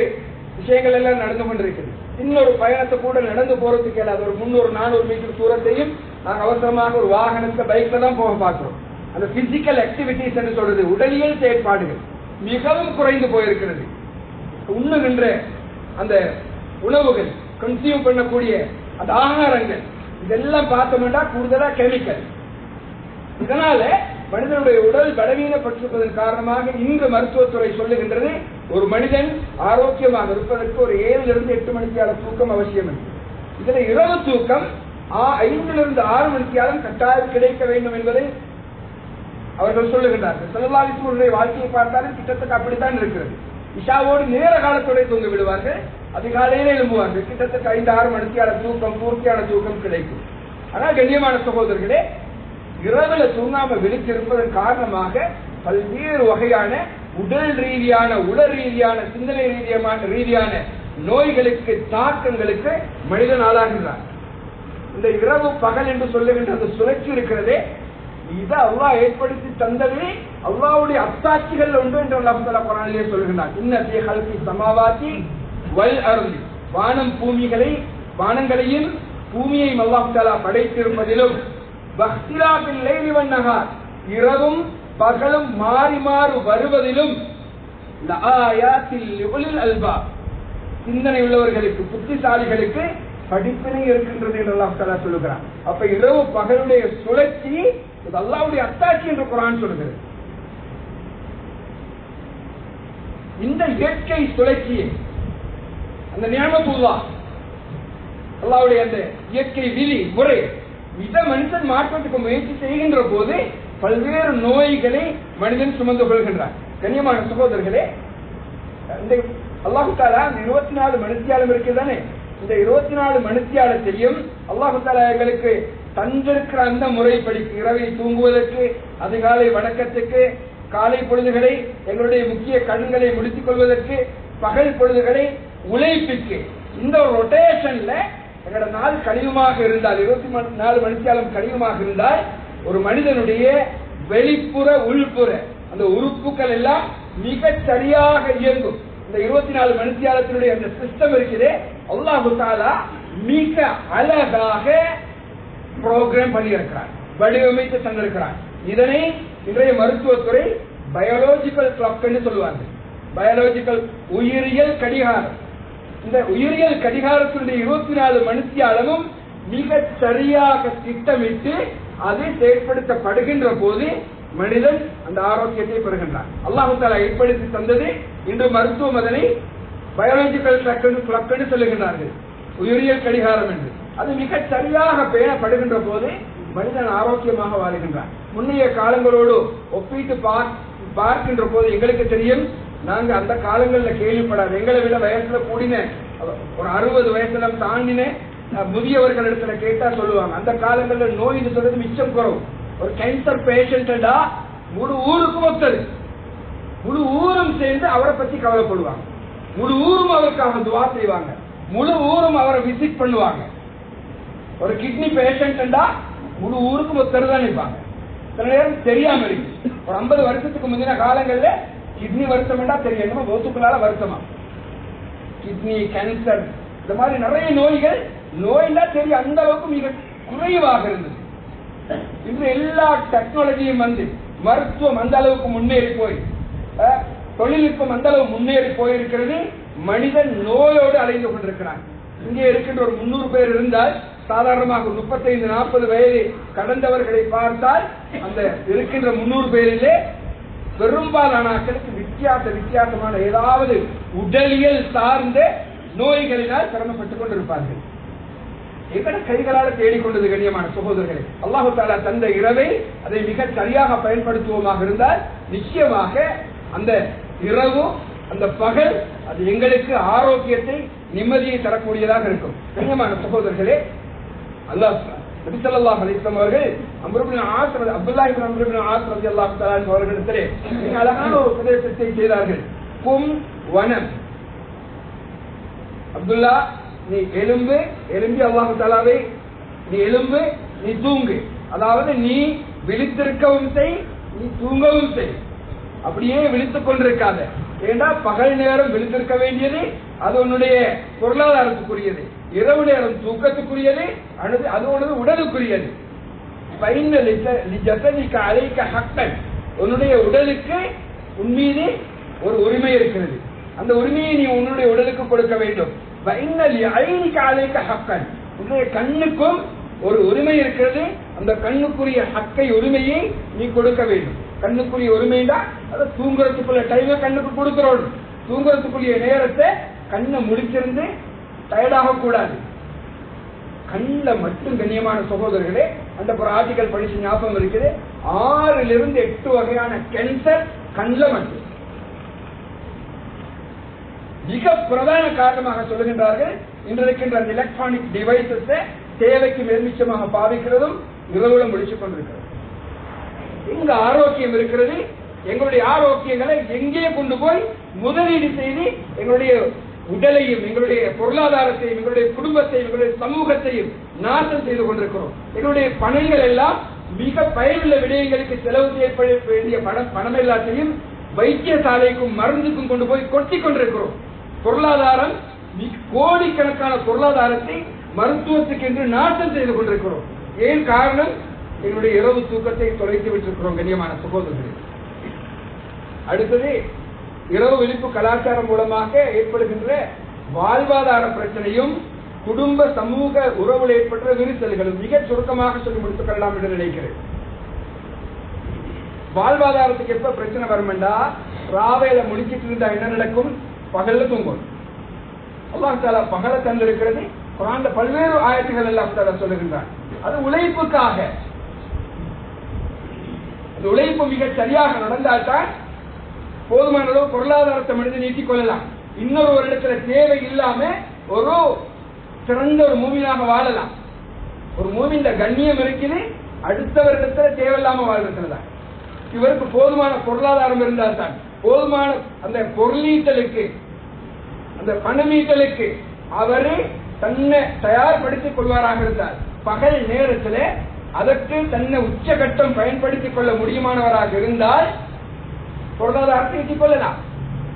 விஷயங்கள் எல்லாம் நடந்து கொண்டிருக்கிறது. இன்னொரு பயணத்தை கூட நடந்து போறதுக்கு இல்லாத ஒரு 300-400 மீட்டர் தூரத்தையும் நாங்கள் அவசரமாக ஒரு வாகனத்தை பைக்ல தான் போக பார்க்கிறோம். அந்த பிசிக்கல் ஆக்டிவிட்டிஸ் என்று சொல்றது, உடலியல் செயற்பாடுகள் மிகவும் குறைந்து போயிருக்கிறது. உண்ணுகின்ற அந்த உணவுகள், கன்சியூம் பண்ணக்கூடிய அந்த ஆகாரங்கள், இதெல்லாம் பார்த்தோம்னா கூடுதலா கெமிக்கல். இதனால மனிதனுடைய உடல் பலவீனப்பட்டிருப்பதன் காரணமாக இன்று மருத்துவத்துறை சொல்லுகின்றது, ஒரு மனிதன் ஆரோக்கியமாக இருப்பதற்கு ஒரு 7 to 8 மணித்தியால தூக்கம் அவசியம். இதுல இரவு தூக்கம் 5 to 6 மணித்தியாலம் கட்டாயம் கிடைக்க வேண்டும் என்பதை அவர்கள் சொல்லுகின்றார்கள். ஸல்லல்லாஹு அலைஹி வஸல்லம் வாழ்க்கையை பார்த்தாலும் கிட்டத்தட்ட அப்படித்தான் இருக்கிறது. இஷாவோடு நேர காலத்தோட தூங்க விடுவார்கள், அதிகாலையிலே எழும்புவார்கள். கிட்டத்தட்ட 5-6 மணித்தியால தூக்கம், பூர்த்தியான தூக்கம் கிடைக்கும். ஆனால் கண்ணியமான சகோதரர்களே, இரவுல தூங்காம விழித்திருப்பதன் காரணமாக பல்வேறு வகையான உடல் ரீதியான, உள ரீதியான, சிந்தனை ரீதியான நோய்களுக்கு, தாக்கங்களுக்கு மனிதன் ஆளாகின்றார். இந்த இரவு பகல் என்று சொல்லுகின்ற அந்த சுழற்சி இருக்கிறதே, இதை அல்லாஹ் ஏற்படுத்தி தந்தது அல்லாஹ்வுடைய அத்தாட்சிகள் ஒன்று என்று அல்லாஹ் தஆலா குர்ஆனிலே சொல்கிறார். இன்ன ஃபீ ஹல்கி ஸமாவாதி வல் அர்தி, வானங்களையும் பூமியையும் அல்லாஹ் தஆலா படைத்திருப்பதிலும் வக்திலாபில் லைலி வன் நஹார், இரவும் பகலும் மாறி மாறி வருவதிலும் சிந்தனை உள்ளவர்களுக்கு, புத்திசாலிகளுக்கு படிப்பினை இருக்கின்றது என்று அல்லாஹ் தஆலா சொல்லுகிறான். அப்ப இரவு பகலுடைய சுழற்சி இது அல்லாஹ்வுடைய அத்தாட்சி என்று குர்ஆன் சொல்கிறது. இந்த இயற்கை சுழற்சியை, அந்த நிஅமத்துல்லாஹ், அல்லாஹ்வுடைய அந்த இயற்கை விதி முறை, இதை மனிதன் மாற்றத்துக்கு முயற்சி செய்கின்ற போது பல்வேறு நோய்களை மனிதன் சுமந்து கொள்கின்றான். கண்ணியமான சகோதரர்களே, இந்த அல்லாஹ் தஆலா 24 மணித்தியாலம் இருக்குதானே, இந்த 24 மணித்தியாலத்தையும் அல்லாஹ் தஆலா எங்களுக்கு தந்திருக்கிற அந்த முறைப்படி இரவை தூங்குவதற்கு, அதிகாலை வணக்கத்துக்கு, காலை பொழுதுகளை எங்களுடைய முக்கிய கடன்களை முடித்துக் கொள்வதற்கு, பகல் பொழுதுகளை உழைப்புக்கு, இந்த ரொட்டேஷன்ல எங்களோட நாள் கழிவுமாக இருந்தால், 24 மணித்தியாலம் கழிவுமாக இருந்தால், ஒரு மனிதனுடைய வெளிப்புற உள்புற அந்த உறுப்புகள் எல்லாம் மிக சரியாக இயங்கும். இந்த 24 மணித்தியாலத்தினுடைய அந்த சிஸ்டம் இருக்குது, அல்லாஹ் தஆலா மிக அழகாக புரோகிராம் பண்ணியிருக்கிறார், வடிவமைத்து தந்திருக்கிறார். இதனை இன்றைய மருத்துவத்துறை பயாலஜிக்கல் கிளாக் என்று சொல்லுவாங்க. பயாலஜிக்கல் உயிரியல் கடிகாரம். இந்த உயிரியல் கடிகாரத்தினுடைய 24 மணித்தியாலமும் மிக சரியாக திட்டமிட்டு அது செயற்படுத்தப்படுகின்ற போது மனிதன் அந்த ஆரோக்கியத்தை பெறுகின்றான். அல்லாஹ் தஆலா ஏற்படுத்தி தந்தது இன்று மருத்துவம் அதனை பயாலஜிக்கல் கிளாக் என்று சொல்லுகின்றார்கள், உயிரியல் கடிகாரம் என்று. அது மிக சரியாக பேணப்படுகின்ற போது மனிதன் ஆரோக்கியமாக வாழுகின்றான். முன்னைய காலங்களோடு ஒப்பிட்டு பார்க்கின்ற போது எங்களுக்கு தெரியும், நாங்க அந்த காலங்களில் கேள்விப்படாது, எங்களை விட வயசுல கூடின ஒரு 60 வயசுல தாண்டின முதியவர்களிடத்துல கேட்டா சொல்லுவாங்க, அந்த காலங்களில் நோய் சொல்றது மிச்சம் குறவு. ஒரு கேன்சர் பேஷண்டா முழு ஊருக்கும் ஒத்தது, முழு ஊரும் சேர்ந்து அவரை பத்தி கவலைப்படுவாங்க, முழு ஊரும் அவருக்காக துவா செய்வாங்க, முழு ஊரும் அவரை விசிட் பண்ணுவாங்க. ஒரு கிட்னி பேஷண்டா முழு ஊருக்கும் ஒத்தர் தான் நிற்பாங்க. சில நேரம் தெரியாம இருக்கு. ஒரு 50 வருஷத்துக்கு முந்தின காலங்கள்ல கிட்னி வருத்தம்டா தெரியும், போத்துக்குள்ளால வருத்தமா, கிட்னி கேன்சர் இந்த மாதிரி நிறைய நோய்கள், நோய்னா தெரியும், அந்த அளவுக்கு மிக குறைவாக இருந்தது. இன்று எல்லா டெக்னாலஜியும் வந்து, மருத்துவம் அந்த அளவுக்கு முன்னேறி போய், தொழில்நுட்பம் அந்த அளவு முன்னேறி போயிருக்கிறது, மனிதன் நோயோடு அலைந்து கொண்டிருக்கிறான். இங்கே இருக்கின்ற ஒரு 300 பேர் இருந்தால் சாதாரணமாக 35-40 வயது கடந்தவர்களை பார்த்தால் அந்த இருக்கின்ற 300 பேரிலே பெரும்பாலான வித்தியாசமான ஏதாவது உடலியல் சார்ந்த நோய்களினால் சிரமப்பட்டுக் கொண்டிருப்பார்கள். எங்கட கைகளால் தேடிக்கொண்டது கண்ணியமான சகோதரர்களே. அல்லாஹ் தஆலா தந்த இரவை அதை மிக சரியாக பயன்படுத்துவோமாக இருந்தால் நிச்சயமாக அந்த இரவு, அந்த பகல், அது எங்களுக்கு ஆரோக்கியத்தை, நிம்மதியை தரக்கூடியதாக இருக்கும். கண்ணியமான சகோதரர்களே, அல்லாஹ் நபி ஸல்லல்லாஹு அலைஹி வஸல்லம் அவர்கள் அப்துல்லாஹ் இப்னு அம்ர் இப்னு ஆஸ் ரலியல்லாஹு தஆலா அவர்களிடத்திலே மிக அழகான ஒரு உபதேசத்தை செய்தார்கள். கும் வனம், அப்துல்லா நீ எழும்பி அல்லாஹ் தஆலாவை நீ எழும்பு, நீ தூங்கு. அதாவது நீ விழித்திருக்கவும் செய், நீ தூங்கவும் செய். அப்படியே விழித்துக் கொண்டிருக்காத. ஏண்டா பகல் நேரம் விழித்திருக்க வேண்டியது அது உன்னுடைய பொருளாதாரத்துக்குரியது, இரவு நேரம் தூக்கத்துக்குரியது, அது உடலுக்குரியது. உன்னுடைய உடலுக்கு உன் மீது ஒரு உரிமை இருக்கிறது, அந்த உரிமையை நீ உன்னுடைய உடலுக்கு கொடுக்க வேண்டும். உன்னுடைய கண்ணுக்கும் ஒரு உரிமை இருக்கிறது, அந்த கண்ணுக்குரிய ஹக்கை, உரிமையை நீ கொடுக்க வேண்டும். கண்ணுக்குரிய உரிமைண்டா அதை தூங்குறதுக்குள்ள டைமை கண்ணுக்கு கொடுக்கிறோம். தூங்குறதுக்குரிய நேரத்தை கண்ணை முடிச்சிருந்து டயர்டாக கூடாது. கண்ணில் மட்டும் கண்ணியமான சகோதரர்களே, அந்த ஒரு ஆர்டிகல் படிச்சு ஞாபகம் இருக்குது, 6 to 8 வகையான கேன்சர் கண்ணில் மட்டும். மிக பிரதான காரணமாக சொல்லுகின்றார்கள், இன்றைக்கின்ற எலக்ட்ரானிக் டிவைசஸ் தேவைக்கு மேல்மிச்சமாக பாவிக்கிறதும் இரவுல முடிச்சுக் கொண்டிருக்கிறது. எங்க ஆரோக்கியம் இருக்கிறது, எங்களுடைய ஆரோக்கியங்களை எங்கே கொண்டு போய் முதலீடு செய்து எங்களுடைய உடலையும், எங்களுடைய பொருளாதாரத்தையும், எங்களுடைய குடும்பத்தையும், எங்களுடைய சமூகத்தையும் நாசம் செய்து கொண்டிருக்கிறோம். எங்களுடைய பணங்கள் எல்லாம் மிக பயனுள்ள விடயங்களுக்கு செலவு செய்யப்பட வேண்டிய பணம் எல்லாத்தையும் வைத்தியசாலைக்கும் மருந்துக்கும் கொண்டு போய் கொட்டி கொண்டிருக்கிறோம். பொருளாதாரம், கோடிக்கணக்கான பொருளாதாரத்தை மருத்துவத்துக்கு என்று நாசம் செய்து கொண்டிருக்கிறோம். ஏன் காரணம்? எங்களுடைய இரவு தூக்கத்தை தொலைத்து விட்டிருக்கிறோம் கண்ணியமான சகோதரர்களே. அடுத்தது இரவு விழிப்பு கலாச்சாரம் மூலமாக ஏற்படுகின்ற வாழ்வாதார பிரச்சனையும் குடும்ப சமூக உறவில் ஏற்பட்ட விரிசல்களும் மிக சுருக்கமாக சொல்லி முடித்துக் கொள்ளலாம் என்று நினைக்கிறேன். வாழ்வாதாரத்துக்கு எப்ப பிரச்சனை வரும்டா, ராவையில முடிச்சிட்டு இருந்தா என்ன நடக்கும், பகல்ல தூங்கும். அல்லாஹ் தஆலா பகலை தந்திருக்கிறது. குர்ஆன்ல பல்வேறு ஆயத்துகள் அல்லாஹ் தஆலா சொல்லுகின்றான். அது உழைப்புக்காக. அந்த உழைப்பு மிக சரியாக நடந்தால்தான் போதுமான அளவு பொருளாதாரத்தை மனிதன் நீட்டிக் கொள்ளலாம். இன்னொரு ஒரு இடத்துல தேவை இல்லாம ஒரு சிறந்த ஒரு மூமினாக வாழலாம். ஒரு மூமின் கண்ணியம் இருக்குது அடுத்தவரிடத்துல தேவையில்லாம வாழ்றதுலதான். இவருக்கு போதுமான பொருளாதாரம் இருந்தால் தான், போதுமான அந்த பொருளீட்டலுக்கு அந்த பணமீட்டலுக்கு அவரு தன்னை தயார்படுத்திக் கொள்வாராக இருந்தால், பகல் நேரத்தில் அதற்கு தன்னை உச்சகட்டம் பயன்படுத்திக் கொள்ள முடியுமானவராக இருந்தால் பொருளாதாரத்தை ஈட்டிக் கொள்ளலாம்.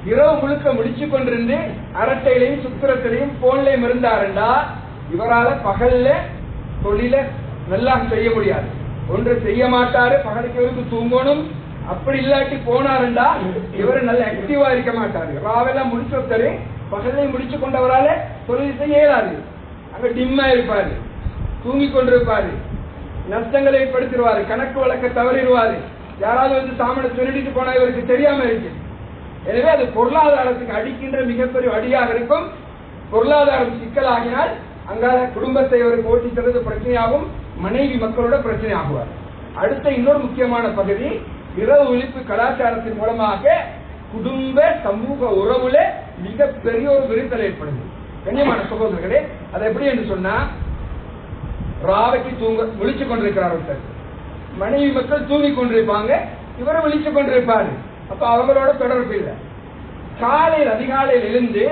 இரவு முழுக்க முடிச்சு கொண்டிருந்து அரட்டையிலையும் சுத்திரத்திலையும் போன்லையும் இருந்தாருண்டா இவரால் பகல்ல தொழில நல்லா செய்ய முடியாது. ஒன்று செய்ய மாட்டாரு, பகலுக்கு இவருக்கு தூங்கணும். அப்படி இல்லாட்டி போனாருண்டா இவரு நல்ல ஆக்டிவா இருக்க மாட்டாரு. ராவெல்லாம் முடிச்சு வைத்தாரு, பகலையும் முடிச்சு கொண்டவரால தொழில் செய்ய இயலாது. அங்க டிம்மா இருப்பாரு, தூங்கி கொண்டிருப்பாரு, நஷ்டங்களை ஏற்படுத்திடுவாரு, கணக்கு வழக்க தவறிடுவாரு. யாராவது வந்து சாமனை திருடிட்டு போனா இவருக்கு தெரியாம இருக்கு. எனவே அது பொருளாதாரத்துக்கு அடிக்கின்ற மிகப்பெரிய அடியாக இருக்கும். பொருளாதாரம் சிக்கலாகினால் அங்கால குடும்பத்தை அவருக்கு ஓட்டி செல்வது பிரச்சனையாகும், மனைவி மக்களோட பிரச்சனை ஆகுவார். அடுத்த இன்னொரு முக்கியமான பகுதி, இரவு விழிப்பு கலாச்சாரத்தின் மூலமாக குடும்ப சமூக உறவுல மிகப்பெரிய ஒரு விரிசல் ஏற்படுது. கண்ணியமான சகோதரர்களே, அது எப்படி என்று சொன்னா, ராவைக்கு தூங்க விழிச்சு கொண்டிருக்கிறார் ஒருத்தர், மனைவி மக்கள் தூங்கி கொண்டிருப்பாங்க, இவரை விழிச்சு கொண்டிருப்பாரு. அப்ப அவங்களோட தொடர்பு இல்லை. காலையில் அதிகாலையில் எழுந்து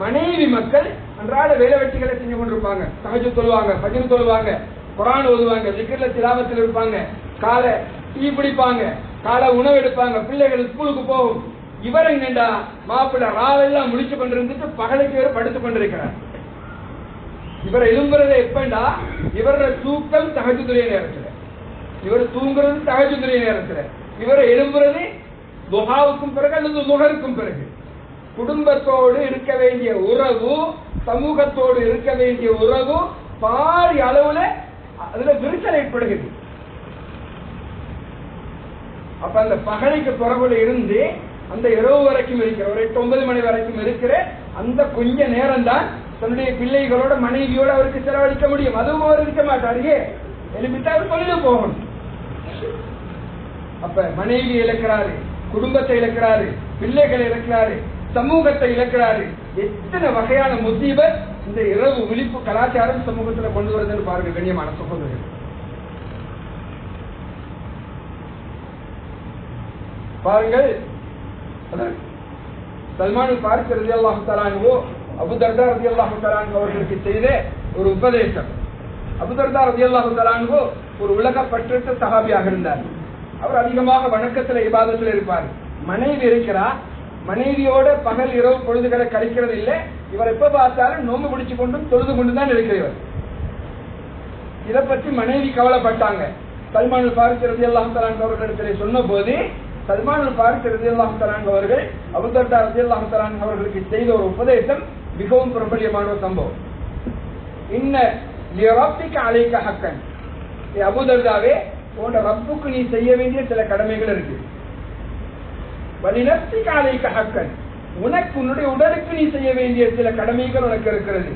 மனைவி மக்கள் அன்றாட வேலை வெட்டிகளை செஞ்சு கொண்டிருப்பாங்க. தஹஜ்ஜுத் தொழுவாங்க, ஃபஜ்ர் தொழுவாங்க, குர்ஆன் ஓதுவாங்க, ஜிக்ர்ல திலாவத்தில் இருப்பாங்க, காலை டீ பிடிப்பாங்க, காலை உணவு எடுப்பாங்க, பிள்ளைகள் ஸ்கூலுக்கு போகும். இவர் என்னண்டா மாப்பிள்ள ராவெல்லாம் முடிச்சு கொண்டிருந்துட்டு பகலுக்கு வேறு படுத்துக் கொண்டிருக்கிறார். இவர் எழும்புறதை எப்பண்டா, இவரோட தூக்கம் தஹஜ்ஜுதுடைய நேரத்தில், இவர் தூங்குறது தஹஜ்ஜுதுடைய நேரத்தில், இவரை எழும்புறது துஹாவுக்கும் பிறகு அல்லது லுஹருக்கும் பிறகு. குடும்பத்தோடு இருக்க வேண்டிய உறவு, சமூகத்தோடு இருக்க வேண்டிய உறவு பாரி அளவுல அதுல விரிசல் ஏற்படுகிறது. அப்ப அந்த பகலைக்கு பிறகுல இருந்து அந்த இரவு வரைக்கும் இருக்கிற ஒரு 8-9 மணி வரைக்கும் இருக்கிற அந்த கொஞ்ச நேரம் தான் தன்னுடைய பிள்ளைகளோட மனைவியோட அவருக்கு செலவழிக்க முடியும். அதுவும் அவர் இருக்க மாட்டாரு, எழுப்பிட்டு அவர் தொழில போகணும். அப்ப மனைவி இழக்கிறாரு, குடும்பத்தை இழக்கிறாரு, பிள்ளைகளை இழக்கிறாரு, சமூகத்தை இழக்கிறாரு. எத்தனை வகையான முசீபத் இந்த இரவு விழிப்பு கலாச்சாரம் சமூகத்தில் கொண்டு வருதுன்னு பாருங்க கண்ணியமான சகோதரர்கள். பாருங்கள், சல்மான் ஃபாரிஸி ரலியல்லாஹு தஆலா அன்ஹு அபூ தர்தா ரலியல்லாஹு தஆலா அன்ஹு அவர்களுக்கு செய்த ஒரு உபதேசம். அபூ தர்தா ரலியல்லாஹு தஆலா அன்ஹு ஒரு உலக பற்றற்ற சஹாபியாக இருந்தார். அவர் அதிகமாக வணக்கத்துல இபாதத்துல இருப்பார். மனைவி இருக்கிறா, மனைவியோட பகல் இரவு பொழுதுகளை கழிக்கிறது இல்லை. இவர் எப்ப பார்த்தாலும் நோம்பு பிடிச்சு கொண்டும் தொழுது கொண்டுதான் இருக்கிறவர். இதை பற்றி மனைவி கவலைப்பட்டாங்க. சல்மான் ஃபாரிஸி ரலியல்லாஹு தஆலா அன்ஹு அவர்களிடத்தில் சொன்ன போது, சல்மான் ஃபாரிஸி ரலியல்லாஹு தஆலா அன்ஹு அவர்கள் அபூ தர்தா ரலியல்லாஹு தஆலா அன்ஹு அவர்களுக்கு செய்த ஒரு உபதேசம் மிகவும் பிரபல்யமான ஒரு சம்பவம். இன்ன லிரப்பிக அலைக ஹக்கன், அபூ தர்தாவே உன்னோட ரப்புக்கு நீ செய்ய வேண்டிய சில கடமைகள் இருக்கு. வலினப்சிக அலைக ஹக்கன், உனக்கு உன்னுடைய உடலுக்கு நீ செய்ய வேண்டிய சில கடமைகள் உனக்கு இருக்கிறது.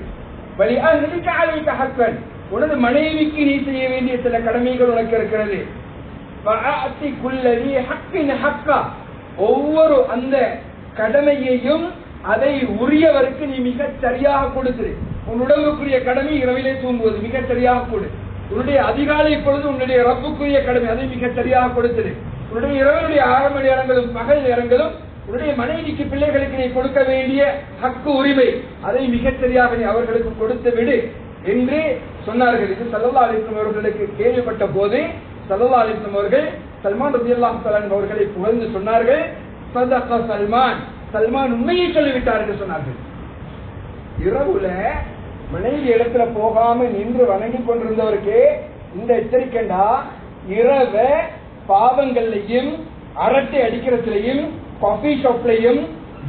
வலி அஹ்லிக அலைக ஹக்கன், உனது மனைவிக்கு நீ செய்ய வேண்டிய சில கடமைகள் உனக்கு இருக்கிறது. ஃபஅத்தி குல்லதி ஹக்கின் ஹக்கா, ஒவ்வொரு அந்த கடமையையும் அதை உரியவருக்கு நீ மிக சரியாக கொடுத்துரு. உன் உடலுக்குரிய கடமை இரவிலே தூங்குவது மிக சரியாக கொடு. உன்னுடைய அதிகாலை பொழுது உன்னுடைய ரப்புக்குரிய கடமை அதை மிக சரியாக கொடுத்துரு. உன்னுடைய இரவனுடைய ஆரம்ப நேரங்களும் பகல் நேரங்களும் உன்னுடைய மனைவிக்கு பிள்ளைகளுக்கு நீ கொடுக்க வேண்டிய ஹக்கு உரிமை அதை மிகச் சரியாக நீ அவர்களுக்கு கொடுத்து விடு என்று சொன்னார்கள். இது ஸல்லல்லாஹு அலைஹி வஸல்லம் அவர்களுக்கு கேள்விப்பட்ட போது ஸல்லல்லாஹு அலைஹி வஸல்லம் அவர்கள் சல்மான் ரலியல்லாஹு தஆலா அவர்களை புகழ்ந்து சொன்னார்கள், ஸதக சல்மான், சல்மான் உண்மையை சொல்லிவிட்டார் என்று சொன்னார்கள். இரவுல மனைவி இடத்துல போகாம நின்று வணங்கி கொண்டிருந்தவருக்கு இந்த எச்சரிக்கைண்டா, இரவ பாவங்கள்லையும் அரட்டை அடிக்கிறதுலையும் காஃபி ஷாப்லையும்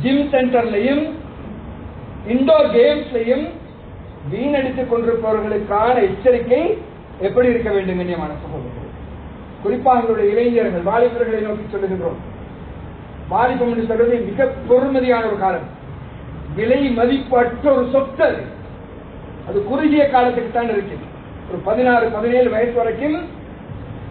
ஜிம் சென்டர்லையும் இண்டோர் கேம்ஸ்லையும் வீணடித்துக் கொண்டிருப்பவர்களுக்கான எச்சரிக்கை எப்படி இருக்க வேண்டும் கண்ணியமான சகோதரர்கள். குறிப்பாக எங்களுடைய இளைஞர்கள் வாலிபர்களை நோக்கி சொல்லுகின்றோம். வாலிபம் என்று சொல்றது மிக பொறுமதியான ஒரு காலம், விலை மதிப்பற்ற ஒரு சொத்து. அது குறுகிய காலத்துக்கு தான் இருக்கு. ஒரு 16-17 வயசு வரைக்கும்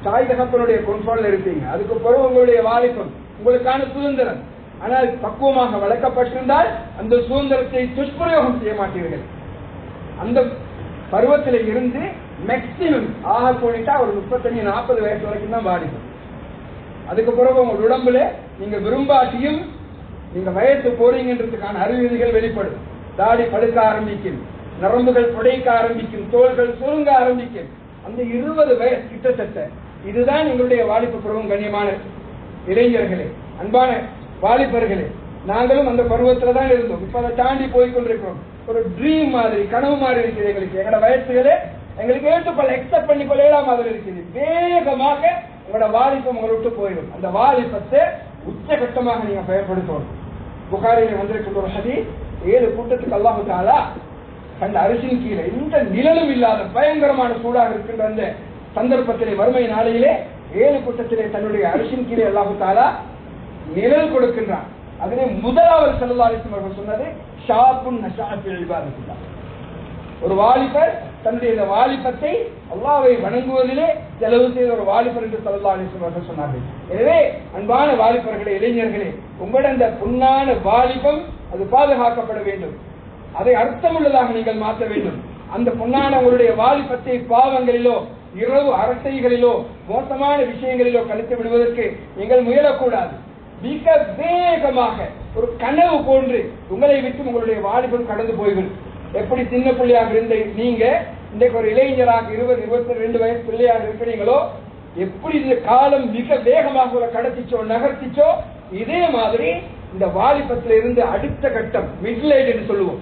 தாய் தகப்பனுடைய கண்ட்ரோல்ல இருப்பீங்க. அதுக்கு பிறகு உங்களுடைய வாலிபம் உங்களுக்கான சுதந்திரம். ஆனால் பக்குவமாக வளர்க்கப்பட்டிருந்தால் அந்த சுதந்திரத்தை துஷ்பிரயோகம் செய்ய மாட்டீர்கள். அந்த பருவத்தில் இருந்து மேக்சிமம் ஆக போனிட்டா ஒரு 35-40 வயசு வரைக்கும் தான் வாலிபம். அதுக்கு பிறகு உங்க உடம்புல நீங்க விரும்பாட்டியும் நீங்க வயசு போறீங்கன்றதுக்கான அறிகுறிகள் வெளிப்படும். தாடி படுக்க ஆரம்பிக்கும், நரம்புகள் புடைக்க ஆரம்பிக்கும், தோள்கள் சுருங்க ஆரம்பிக்கும். அந்த 20 வயசு கிட்டத்தட்ட இதுதான் எங்களுடைய வாலிப பருவம். கண்ணியமான இளைஞர்களே, அன்பான வாலிபர்களே, நாங்களும் அந்த பருவத்துல தான் இருந்தோம். இப்ப அதை தாண்டி போய்கொண்டிருக்கிறோம். ஒரு ட்ரீம் மாதிரி, கனவு மாதிரி இருக்குது எங்களுக்கு. எங்களோட வயசுகளே எங்களுக்கு ஏற்றுக்கொள்ள எக்ஸப்ட் பண்ணிக்கொள்ளா மாதிரி இருக்குது. வேகமாக உங்களோட வாலிபம் உங்களை விட்டு போயிடும். அந்த வாலிபத்தை உச்சகட்டமாக நீங்க பயன்படுத்தணும். புகாரிலே வந்திருக்கிற ஒரு ஹதீஸ், 7 கூட்டத்துக்கு அல்லாஹ் தஆலா அந்த அரிசின் கீழே எந்த நிழலும் இல்லாத பயங்கரமான சூடாக இருக்கின்ற அந்த சந்தர்ப்பத்திலே மறுமை நாளையிலே 7 கூட்டத்திலே தன்னுடைய அரிசின் கீழே அல்லாஹ் தஆலா நிழல் கொடுக்கின்றான். அதிலே முதலாவது ஸல்லல்லாஹு அலைஹி வஸல்லம் அவர்கள் சொன்னது ஷாபுன் நஷஅ ஃபில் இபாதத்தில்லாஹ். ஒரு வாலிபர் தன்னுடைய இந்த வாலிபத்தை அல்லாஹ்வை வணங்குவதிலே செலவு செய்த ஒரு வாலிபர் என்று ஸல்லல்லாஹு அலைஹி வஸல்லம் அவர்கள் சொன்னார்கள். எனவே அன்பான வாலிபர்களே, இளைஞர்களே, உங்களுடைய அந்த பொன்னான வாலிபம் அது பாதுகாக்கப்பட வேண்டும். அதை அர்த்தமுள்ளதாக நீங்கள் மாற்ற வேண்டும். அந்த பொன்னான உங்களுடைய வாலிபத்தை பாவங்களிலோ இரவு அரட்டைகளிலோ மோசமான விஷயங்களிலோ கழித்து விடுவதற்கு நீங்கள் முயலக்கூடாது. மிக வேகமாக ஒரு கனவு போன்று உங்களை விட்டு உங்களுடைய வாலிபம் கடந்து போய்விடும். எப்படி சின்ன பிள்ளையாக இருந்த நீங்க இன்றைக்கு ஒரு இளைஞராக 20-22 வயசு பிள்ளையாக இருக்கிறீங்களோ, எப்படி இந்த காலம் மிக வேகமாக கடத்திச்சோ நகர்த்திச்சோ, இதே மாதிரி இந்த வாலிபத்தில் இருந்து அடுத்த கட்டம் மிடில் ஏஜ் என்று சொல்லுவோம்.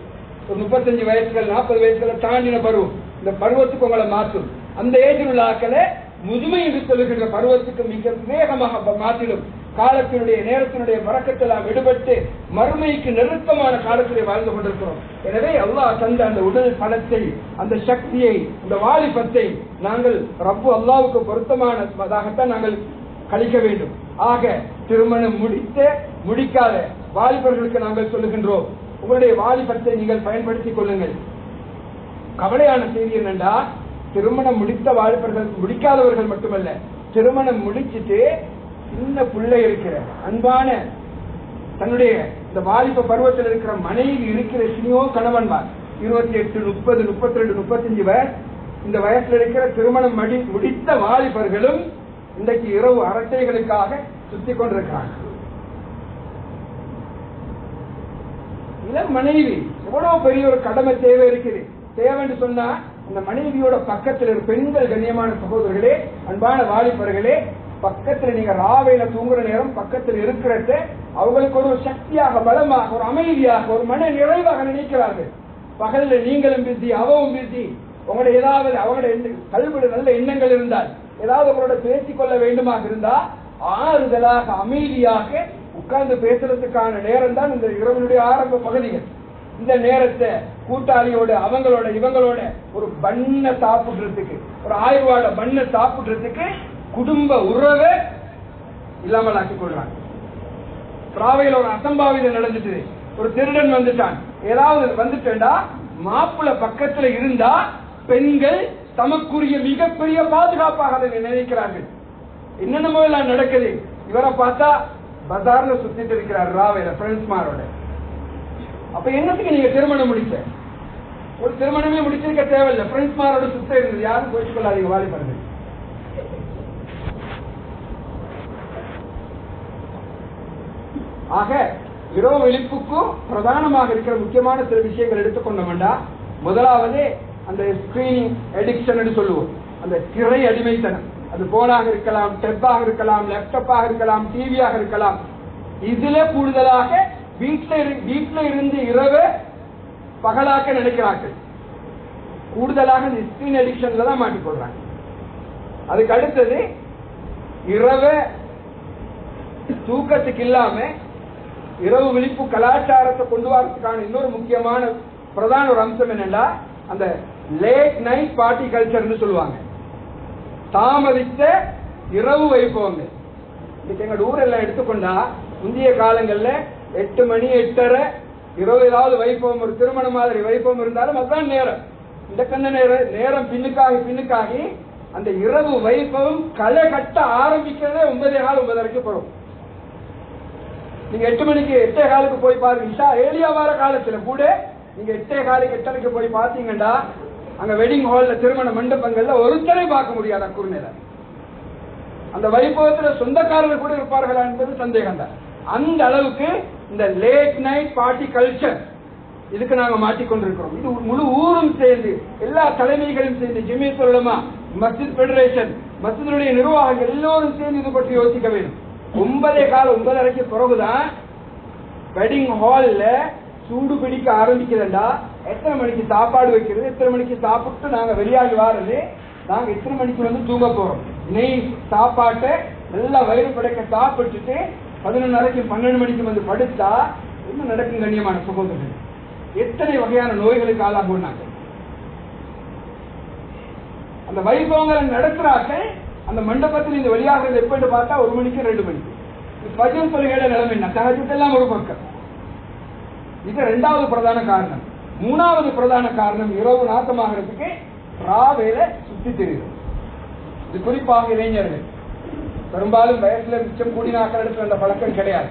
ஒரு 35 வயசுகள் 40 வயசுகளை தாண்டின பருவம், இந்த பருவத்துக்கு உங்களை மாற்றும். அந்த ஏஜில் உள்ள ஆக்களை முதுமை என்று சொல்லுகின்ற பருவத்துக்கு மிக வேகமாக மாற்றிடும். காலத்தினுடைய நேரத்தினுடைய பறக்கத்தெல்லாம் விடுபட்டு மறுமைக்கு நெருக்கமான காலத்திலே வாழ்ந்து கொண்டிருக்கிறோம். எனவே அல்லாஹ் தந்த அந்த உடல் பலத்தை, அந்த சக்தியை, இந்த வாலிபத்தை நாங்கள் ரப்பு அல்லாஹ்வுக்கு பொருத்தமானதாகத்தான் நாங்கள் கழிக்க வேண்டும். ஆக திருமணம் முடிக்காத வாலிபர்களுக்கு நாங்கள் சொல்லுகின்றோம், உங்களுடைய வாலிபத்தை நீங்கள் பயன்படுத்திக் கொள்ளுங்கள். கவலையான செய்தி என்னென்றா, திருமணம் முடித்த வாலிபர்கள், முடிக்காதவர்கள் மட்டுமல்ல, திருமணம் முடிச்சுட்டு சின்ன பிள்ளை இருக்கிற அன்பான தன்னுடைய இந்த வாலிப பருவத்தில் இருக்கிற மனைவி இருக்கிற எத்தனையோ கணவன்மார் 28, 30, 32, 35 வயசு, இந்த வயசுல இருக்கிற திருமணம் முடித்த வாலிபர்களும் இன்றைக்கு இரவு அரட்டைகளுக்காக சுத்தி கொண்டிருக்கிறாங்க. இளம் மனைவி எவ்வளவு பெரிய ஒரு கடமை தேவை இருக்குது. தேவைன்னு சொன்னா அந்த மனைவியோட பக்கத்தில் பெண்கள், கண்ணியமான சகோதரர்களே, அன்பான வாலிபர்களே, பக்கத்துல நீங்க ராவையில தூங்குற நேரம் பக்கத்தில் இருக்கிறத அவங்களுக்கு ஒரு சக்தியாக, பலமாக, ஒரு அமைதியாக, ஒரு மன நிறைவாக நினைக்கிறார்கள். பகலில் நீங்களும் பிஸி, அவவும் பிஸி. உங்களோட ஏதாவது அவங்களோட கல்வியோட நல்ல எண்ணங்கள் இருந்தால், ஏதாவது அவங்களோட பேசிக்கொள்ள வேண்டுமாக இருந்தா ஆறுதலாக அமைதியாக உட்கார்ந்து பேசுறதுக்கான நேரம் தான் இந்த இரவனுடைய ஆரம்ப பகுதிகள். இந்த நேரத்தை கூட்டாளியோட, அவங்களோட, இவங்களோட ஒரு பண்ண சாப்பிடுறதுக்கு, ஒரு 1000 ரூபாயோட பண்ண சாப்பிடுறதுக்கு குடும்ப உறவை இல்லாமல் ஆக்கிக் கொள்றாங்க. ராவையில் ஒரு அசம்பாவிதம் நடந்துட்டு, ஒரு திருடன் வந்துட்டான், ஏதாவது வந்துட்டா மாப்பிள்ள பக்கத்துல இருந்தா பெண்கள் தமக்குரிய மிகப்பெரிய பாதுகாப்பாக அதை நினைக்கிறார்கள். என்னென்னமோ எல்லாம் நடக்குது. இவரை பார்த்தா பஜார்ல சுத்திட்டு இருக்கிறார் ராவையில ஃப்ரெண்ட்ஸ்மாரோட. அப்ப என்னத்துக்கு நீங்க திருமணம் முடிச்ச? ஒரு திருமணமே முடிச்சிருக்க தேவையில்லை, ஃப்ரெண்ட்ஸ்மாரோட சுத்த இருந்தது. யாரும் போயிட்டு கொள்ளாதீங்க வாலிபர்கள். ஆக இரவு விழிப்புக்கு பிரதானமாக இருக்கிற முக்கியமான சில விஷயங்கள் எடுத்துக்கொண்டோம்டா, முதலாவது அந்த ஸ்கிரீனிங் அடிக்ஷன் சொல்லுவோம். அந்த திரை அடிமைத்தனம். அது போனாக இருக்கலாம், டெப்பாக இருக்கலாம், லேப்டாப்பாக இருக்கலாம், டிவியாக இருக்கலாம். இதுல கூடுதலாக வீட்டுல இருந்து இரவு பகலாக்க நினைக்கிறார்கள். கூடுதலாக இந்த ஸ்கிரீன் அடிக்ஷன்ல தான் மாட்டிக்கொள்றாங்க. அதுக்கு அடுத்தது இரவு தூக்கத்துக்கு இல்லாம இரவு விழிப்பு கலாச்சாரத்தை கொண்டு வரதுக்கான இன்னொரு முக்கியமான பிரதான ஒரு அம்சம் என்னன்னா அந்த லேட் நைட் பார்ட்டி கல்ச்சர்னு சொல்லுவாங்க. தாமதித்த இரவு வைபவங்கள். இன்னைக்கு எங்க ஊரெல்லாம் எடுத்துக்கொண்டா முந்தைய காலங்கள்ல 8 மணி 8:30 இரவு ஏதாவது வைபவம், ஒரு திருமண மாதிரி வைபவம் இருந்தாலும் அதுதான் நேரம். இந்த கண்ண நேரம் பின்னுக்காகி அந்த இரவு வைபவம் களை கட்ட ஆரம்பிக்கிறதே 9:15 போறோம். நீங்க 8 மணிக்கு 8:15 போய் பாருங்க. இஷா ஏலியா வார காலத்துல கூட நீங்க 8:15 8:30 போய் பாத்தீங்கன்னா அங்க வெட்டிங் ஹால்ல திருமண மண்டபங்கள்ல ஒருத்தரை பார்க்க முடியாது. அக்குறுநிலை அந்த வைபவத்துல சொந்தக்காரர்கள் கூட இருப்பார்களா என்பது சந்தேகம் தான். அந்த அளவுக்கு இந்த லேட் நைட் பார்ட்டி கல்ச்சர் இதுக்கு நாங்க மாட்டிக்கொண்டிருக்கிறோம். இது முழு ஊரும் சேர்ந்து, எல்லா தலைமைகளும் சேர்ந்து, ஜமியத்துல் உலமா, மஸ்ஜித் பெடரேஷன், மஸ்ஜிதுடைய நிர்வாகங்கள் எல்லோரும் சேர்ந்து இது பற்றி யோசிக்க வேண்டும். 9:15 பிறகுதான் வெட்டிங் ஹால்ல சூடு பிடிக்க ஆரம்பிக்கிறதா. எத்தனை மணிக்கு சாப்பாடு வைக்கிறது, எத்தனை மணிக்கு சாப்பிட்டு நாங்க வெளியாகி வாரது, நாங்க எத்தனை மணிக்கு வந்து தூங்க போறோம். நெய் சாப்பாட்டை நல்லா வயிறு படைக்க சாப்பிட்டுட்டு 11:30 12 மணிக்கு வந்து படுத்தா என்ன நடக்கும் கண்ணியமான சகோதரர்கள்? எத்தனை வகையான நோய்களுக்கு ஆளாகுனாங்க. அந்த வைபவங்களை நடத்துறாக்க அந்த மண்டபத்தில் இந்த வெளியாகிறது எப்படின்னு பார்த்தா 1 மணிக்கு 2 மணிக்கு. பஜன் தொழுகையோட நிலைமை என்ன? தஹஜ்ஜுதெல்லாம் ஒரு பக்கம். இது 2வது பிரதான காரணம். 3வது பிரதான காரணம் இரவு நாசமாகிறதுக்கு ராவேல சுத்தி தெரியுது. இது குறிப்பாக இளைஞர்கள். பெரும்பாலும் வயசுல மிச்சம் கூடினாக்கள் எடுத்து அந்த பழக்கம் கிடையாது.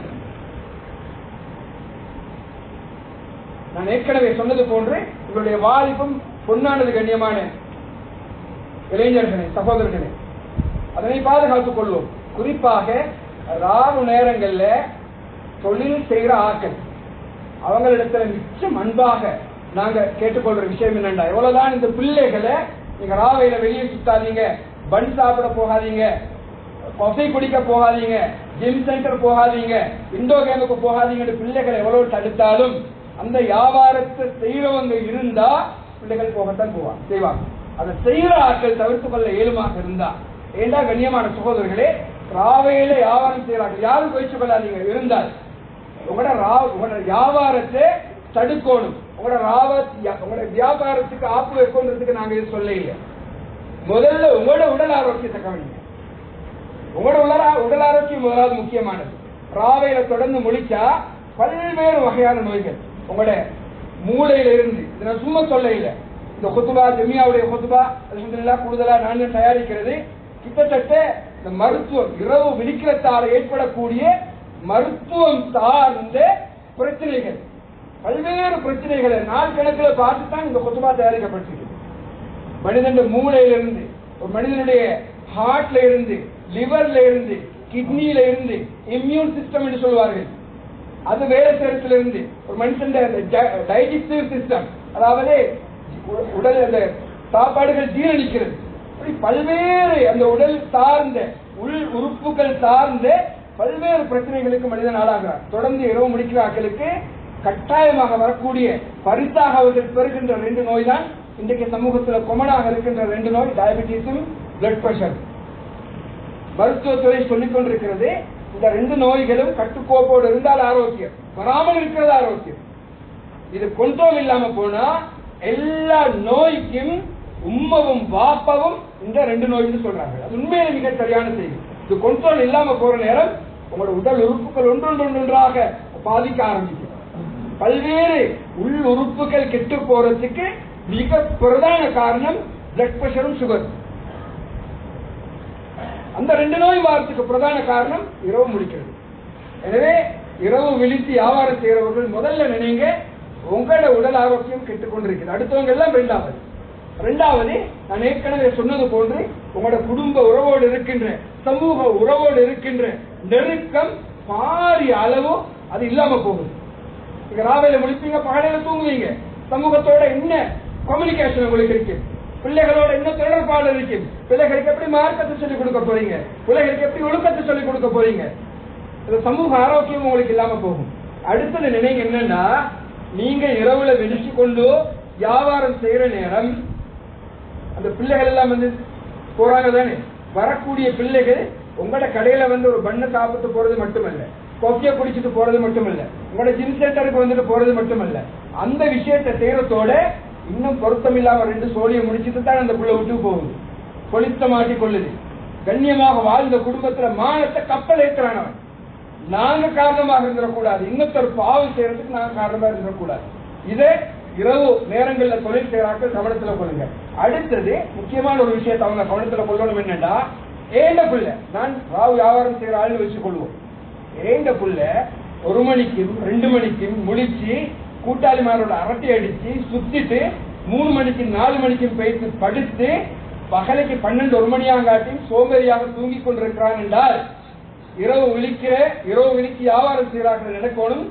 நான் ஏற்கனவே சொன்னது போன்று உங்களுடைய வாலிபம் பொன்னானது கண்ணியமான இளைஞர்களே, சகோதரர்களே, அதனை பாதுகாத்துக் கொள்வோம். குறிப்பாக ராவு நேரங்கள்ல தொழில் செய்கிற ஆட்கள் அவங்களிடத்துல மிச்சம் அன்பாக நாங்க கேட்டுக்கொள்ற விஷயம் என்னண்டா, எவ்வளவுதான் இந்த பிள்ளைகளை நீங்க ராவையில வெளியே சுத்தாதீங்க, பன் சாப்பிட போகாதீங்க, காஃபி குடிக்க போகாதீங்க, ஜிம் சென்டர் போகாதீங்க, இண்டோ கேமுக்கு போகாதீங்க, பிள்ளைகளை எவ்வளவு தடுத்தாலும் அந்த வியாபாரத்தை செய்யறவங்க இருந்தா பிள்ளைகள் போகத்தான் செய்வாங்க. அதை செய்யற ஆட்கள் தவிர்த்து கொள்ள இயலுமாக இருந்தா. ஏண்டா கண்ணியமான சகோதரர்களே, ராவையில வியாபாரம் செய்யறாங்க, யாரும் போயிச்சு கொள்ளாதீங்க. இருந்தால் உங்களோட வியாபாரத்தை தடுக்கணும். உங்களோட வியாபாரத்துக்கு ஆப்பு வைக்கணுன்றதுக்கு நாங்க இது சொல்ல இல்லை. முதல்ல உங்களோட உடல் ஆரோக்கியத்தை கவனிங்க. உங்களோட உடல் ஆரோக்கியம் முதலாவது முக்கியமானது. ராவையில தொடர்ந்து முடிச்சா பல்வேறு வகையான நோய்கள் உங்களோட மூளையில இருந்து, இதை நான் சும்மா சொல்ல இல்லை, இந்த குத்துபா ஜெமியாவுடைய குத்துபா அல்ஹம்துலில்லாஹ் கூடுதலா நான் தயாரிக்கிறது கிட்டத்தட்ட இந்த மருத்துவம் இரவு விழிக்கிறதால ஏற்படக்கூடிய மருத்துவம் சார்ந்த பிரச்சனைகள், பல்வேறு பிரச்சனைகளை நாள் கணக்கில் பார்த்துதான் இந்த குத்துபா தயாரிக்கப்பட்டிருக்கு. மனிதனுடைய மூளையிலிருந்து, ஒரு மனிதனுடைய ஹார்ட்ல இருந்து, லிவர்ல இருந்து, கிட்னியில இருந்து, இம்யூன் சிஸ்டம் என்று சொல்வார்கள், அது வேலை செய்யறதுல இருந்து ஒரு மனுஷன் டைஜஸ்டிவ் சிஸ்டம், அதாவது உடல் அந்த சாப்பாடுகள் ஜீரணிக்கிறது, இப்படி பல்வேறு அந்த உடல் சார்ந்த உள் உறுப்புகள் சார்ந்த பல்வேறு பிரச்சனைகளுக்கு மனிதன் ஆளாகிறார். தொடர்ந்து இரவு முடிக்கிற ஆட்களுக்கு கட்டாயமாக வரக்கூடிய பரிசாக அவர்கள் பெறுகின்ற 2 நோய் தான் இன்றைக்கு சமூகத்தில் கொமனாக இருக்கின்ற 2 நோய், டயபெட்டிஸும் பிளட் பிரஷர். மருத்துவத்துறை சொல்லிக் கொண்டிருக்கிறது இந்த 2 நோய்களும் கட்டுக்கோப்போடு இருந்தால் ஆரோக்கியம், வராமல் இருக்கிறது ஆரோக்கியம். இது கண்ட்ரோல் இல்லாம போனா எல்லா நோய்க்கும் உம்மவும் வாப்பவும் இந்த 2 நோய்னு சொல்றாங்க. அது உண்மையில மிக சரியான செய்தி. இது கண்ட்ரோல் இல்லாம போற நேரம் உங்களோட உடல் உறுப்புகள் ஒன்றொன்றாக பாதிக்க ஆரம்பிக்கும். பல்வேறு உள் உறுப்புகள் கெட்டு போறதுக்கு மிக பிரதான காரணம் பிளட் பிரஷரும் சுகர். அந்த 2 நோய் வாரத்துக்கு பிரதான காரணம் இரவு முடிக்கிறது. எனவே இரவு விழித்து வியாபாரம் செய்யறவர்கள் முதல்ல நினைங்க, உங்களோட உடல் ஆரோக்கியம் கெட்டுக்கொண்டிருக்கிறது. அடுத்தவங்க எல்லாம் ரெண்டாவது நான் ஏற்கனவே சொன்னது போன்று உங்களோட குடும்ப உறவோடு இருக்கின்ற, சமூக உறவோடு இருக்கின்ற நெருக்கம் பாரிய அளவு அது இல்லாம போகுது. நீங்க ராவையில முடிப்பீங்க, பகலையில தூங்குவீங்க, சமூகத்தோட என்ன கம்யூனிகேஷன் உங்களுக்கு இருக்கு, பிள்ளைகளோட என்ன தொடர்பாடு இருக்கு, பிள்ளைகளுக்கு எப்படி மார்க்கத்தை சொல்லிக் கொடுக்க போறீங்க, பிள்ளைகளுக்கு எப்படி ஒழுக்கத்தை சொல்லிக் கொடுக்க போறீங்க, சமூக ஆரோக்கியம் உங்களுக்கு இல்லாம போகும். அடுத்தது நினைங்க என்னன்னா, நீங்க இரவுல வெளிச்சு கொண்டு வியாபாரம் செய்யற நேரம் அந்த பிள்ளைகள் எல்லாம் வந்து போறாங்க தானே, வரக்கூடிய பிள்ளைகள் உங்களோட கடையில வந்து ஒரு பண்ணை சாப்பிட்டு போறது மட்டுமல்ல, காஃபியை குடிச்சிட்டு போறது மட்டுமல்ல, உங்களோட ஜிம் சென்டருக்கு வந்துட்டு போறது மட்டுமல்ல, அந்த விஷயத்தை செய்யறதோட இன்னும் பொருத்தம் இல்லாம 2 சோழியை முடிச்சுட்டு தான் அந்த புள்ள விட்டு போகுது, கொளித்த மாட்டி கொள்ளுது. கண்ணியமாக வாழ்ந்த குடும்பத்துல மானத்தை கப்பல் ஏற்றுறானவன். நாங்க காரணமாக இருந்துடக்கூடாது, இன்னொருத்தர் பாவம் செய்யறதுக்கு நாங்க காரணமாக இருந்துடக்கூடாது. இதே இரவு நேரங்கள்ல தொழில் செய்யறாக்கள் கவனத்துல கொள்ளுங்க. அடுத்தது முக்கியமான ஒரு விஷயத்தை அவங்க கவனத்துல கொள்ளணும் என்னன்னா, ஏண்ட புள்ள நான் ராவு வியாபாரம் செய்யற ஆள் வச்சுக் கொள்வோம். ஏண்ட புள்ள 1 மணிக்கும் 2 மணிக்கும் முழிச்சு கூட்டாளிமாரோட அரட்டை அடிச்சு சுத்திட்டு 3 மணிக்கும் 4 மணிக்கும் போயிட்டு படுத்து பகலைக்கு 12-1 மணியாங்காட்டி சோம்பேறியாக தூங்கி கொண்டிருக்கிறான் என்றால், இரவு விழிக்கு வியாபாரம் செய்யறார்கள் நினைக்கணும்.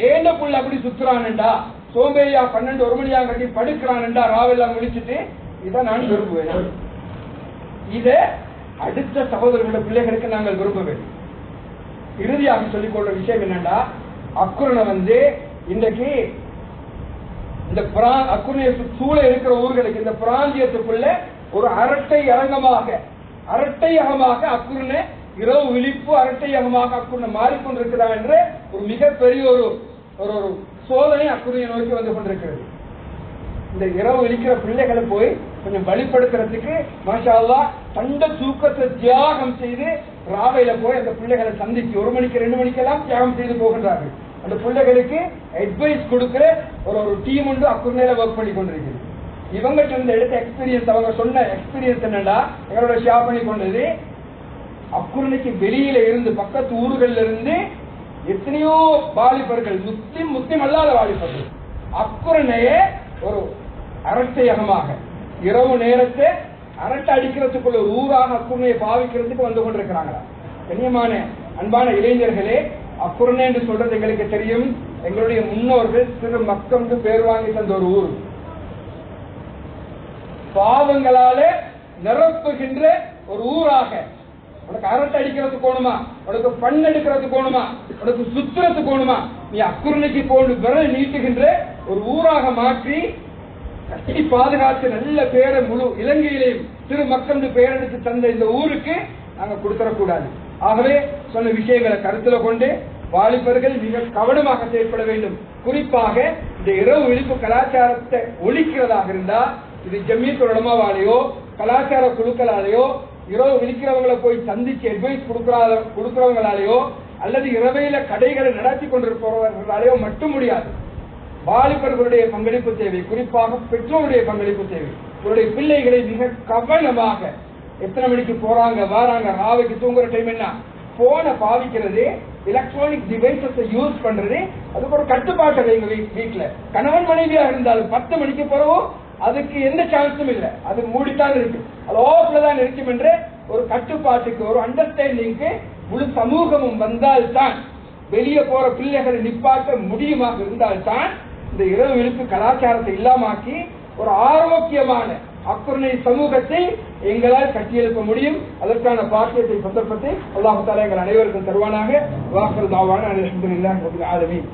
ஏண்ட புள்ள அப்படி சுத்துறான்டா, சோம்பேறியா 12-1 மணியாங்காட்டி படுக்கிறான்டா, ராவெல்லாம் முடிச்சுட்டு, இதை நான் விரும்புவேன். இத அடுத்த சகோதரர்களோட பிள்ளைகளுக்கு நாங்கள் விரும்ப வேண்டும். இறுதியாக சொல்லிக் கொள்ற விஷயம் என்னன்னா, அக்குரணை வந்து இன்றைக்கு இந்த அக்குரணைய சூழ இருக்கிற ஊர்களுக்கு இந்த பிராந்தியத்துக்குள்ள ஒரு அரட்டையகமாக அக்குரணை இரவு விழிப்பு அரட்டையகமாக அக்குரணை மாறிக்கொண்டிருக்கிறார் என்ற ஒரு மிகப்பெரிய ஒரு சோதனை அக்குரணையை நோக்கி வந்து கொண்டிருக்கிறது. இந்த இரவு விழிக்கிற பிள்ளைகளை போய் கொஞ்சம் வழிபடுத்துறதுக்கு மாஷா அல்லாஹ் தண்ட தூக்கத்தை தியாகம் செய்து ராவையில போய் அந்த பிள்ளைகளை சந்திச்சு 1 மணிக்கு 2 மணிக்கெல்லாம் தியாகம் செய்து போகின்றார்கள். அந்த பிள்ளைகளுக்கு அட்வைஸ் கொடுக்கிற ஒரு டீம் ஒன்று அக்குரணையில ஒர்க் பண்ணி கொண்டிருக்கிறது. இவங்க சொன்ன எடுத்த எக்ஸ்பீரியன்ஸ், அவங்க சொன்ன எக்ஸ்பீரியன்ஸ் என்னன்னா, எங்களோட ஷேர் பண்ணி கொண்டது, அக்குரணைக்கு வெளியில இருந்து பக்கத்து ஊர்கள்ல இருந்து எத்தனையோ வாலிபர்கள், முஸ்லிம் அல்லாத வாலிபர்கள் அக்குரணைய ஒரு அரட்டையகமாக இரவு நேரத்தை அரட்டை அடிக்கிறதுக்குள்ள ஒரு ஊராக அக்குரணையை பாவிக்கிறதுக்கு வந்து கொண்டிருக்கிறாங்களா? கண்ணியமான அன்பான இளைஞர்களே, அக்குரணை என்று சொல்றது எங்களுக்கு தெரியும். எங்களுடைய முன்னோர்கள் திரு மக்களுக்கு பேர் வாங்கி தந்த ஒரு ஊர். பாவங்களால நிரப்புகின்ற ஒரு ஊராக. உனக்கு அரட்டை அடிக்கிறது போகணுமா, உனக்கு பண் எடுக்கிறது போகணுமா, உனக்கு சுத்துறது போகணுமா, நீ அக்குரணைக்கு போன்று விரல் நீட்டுகின்ற ஒரு ஊராக மாற்றி கட்டி பாதுகாத்து நல்ல பேரை முழு இலங்கையிலேயும் திரு மக்களுக்கு பேரெடுத்து தந்த இந்த ஊருக்கு நாங்க கொடுத்துடக்கூடாது. ஆகவே சொன்ன விஷயங்களை கருத்துல கொண்டு வாலிபர்கள் மிக கவனமாக செயல்பட வேண்டும். குறிப்பாக இந்த இரவு விழிப்பு கலாச்சாரத்தை ஒழிக்கிறதாக இருந்தா, இது ஜமீயத்துல் உலமாவாலேயோ கலாச்சார குழுக்களாலேயோ இரவு விழிக்கிறவங்களை போய் சந்திச்சு அட்வைஸ் கொடுக்கிறவங்களாலேயோ அல்லது இரவையில கடைகளை நடத்தி கொண்டிருப்பவர்களாலேயோ மட்டும் முடியாது. வாலிபர்களுடைய பங்களிப்பு தேவை, குறிப்பாக பெற்றோருடைய பங்களிப்பு தேவை. இவருடைய பிள்ளைகளை மிக கவனமாக எத்தனை மணிக்கு போறாங்க வராங்க, ராவைக்கு தூங்குற டைம் என்ன, போனை பாவிக்கிறது, எலக்ட்ரானிக் டிவைசஸ் யூஸ் பண்றது, அதுக்கு ஒரு கட்டுப்பாட்டை வைங்க. வீட்டுல கணவன் மனைவியாக இருந்தாலும் 10 மணிக்கு பிறகு அதுக்கு எந்த சான்ஸும் இல்லை, அது மூடித்தான் இருக்கு, அது ஆஃப்ல தான் இருக்கும் என்ற ஒரு கட்டுப்பாட்டுக்கு ஒரு அண்டர்ஸ்டாண்டிங்க்கு முழு சமூகமும் வந்தால்தான், வெளியே போற பிள்ளைகளை நிப்பாட்ட முடியுமாக இருந்தால்தான் இந்த இரவு விழிப்பு கலாச்சாரத்தை இல்லாமாக்கி ஒரு ஆரோக்கியமான அக்குரணை சமூகத்தை எங்களால் கட்டியெழுப்ப முடியும். அதற்கான பாக்கியத்தை சந்தர்ப்பத்தை அல்லாஹ் தஆலா எங்கள் அனைவருக்கும் தருவானாக. வாஹிரு தஅவானா அல்ஹம்துலில்லாஹி ரப்பில் ஆலமீன்.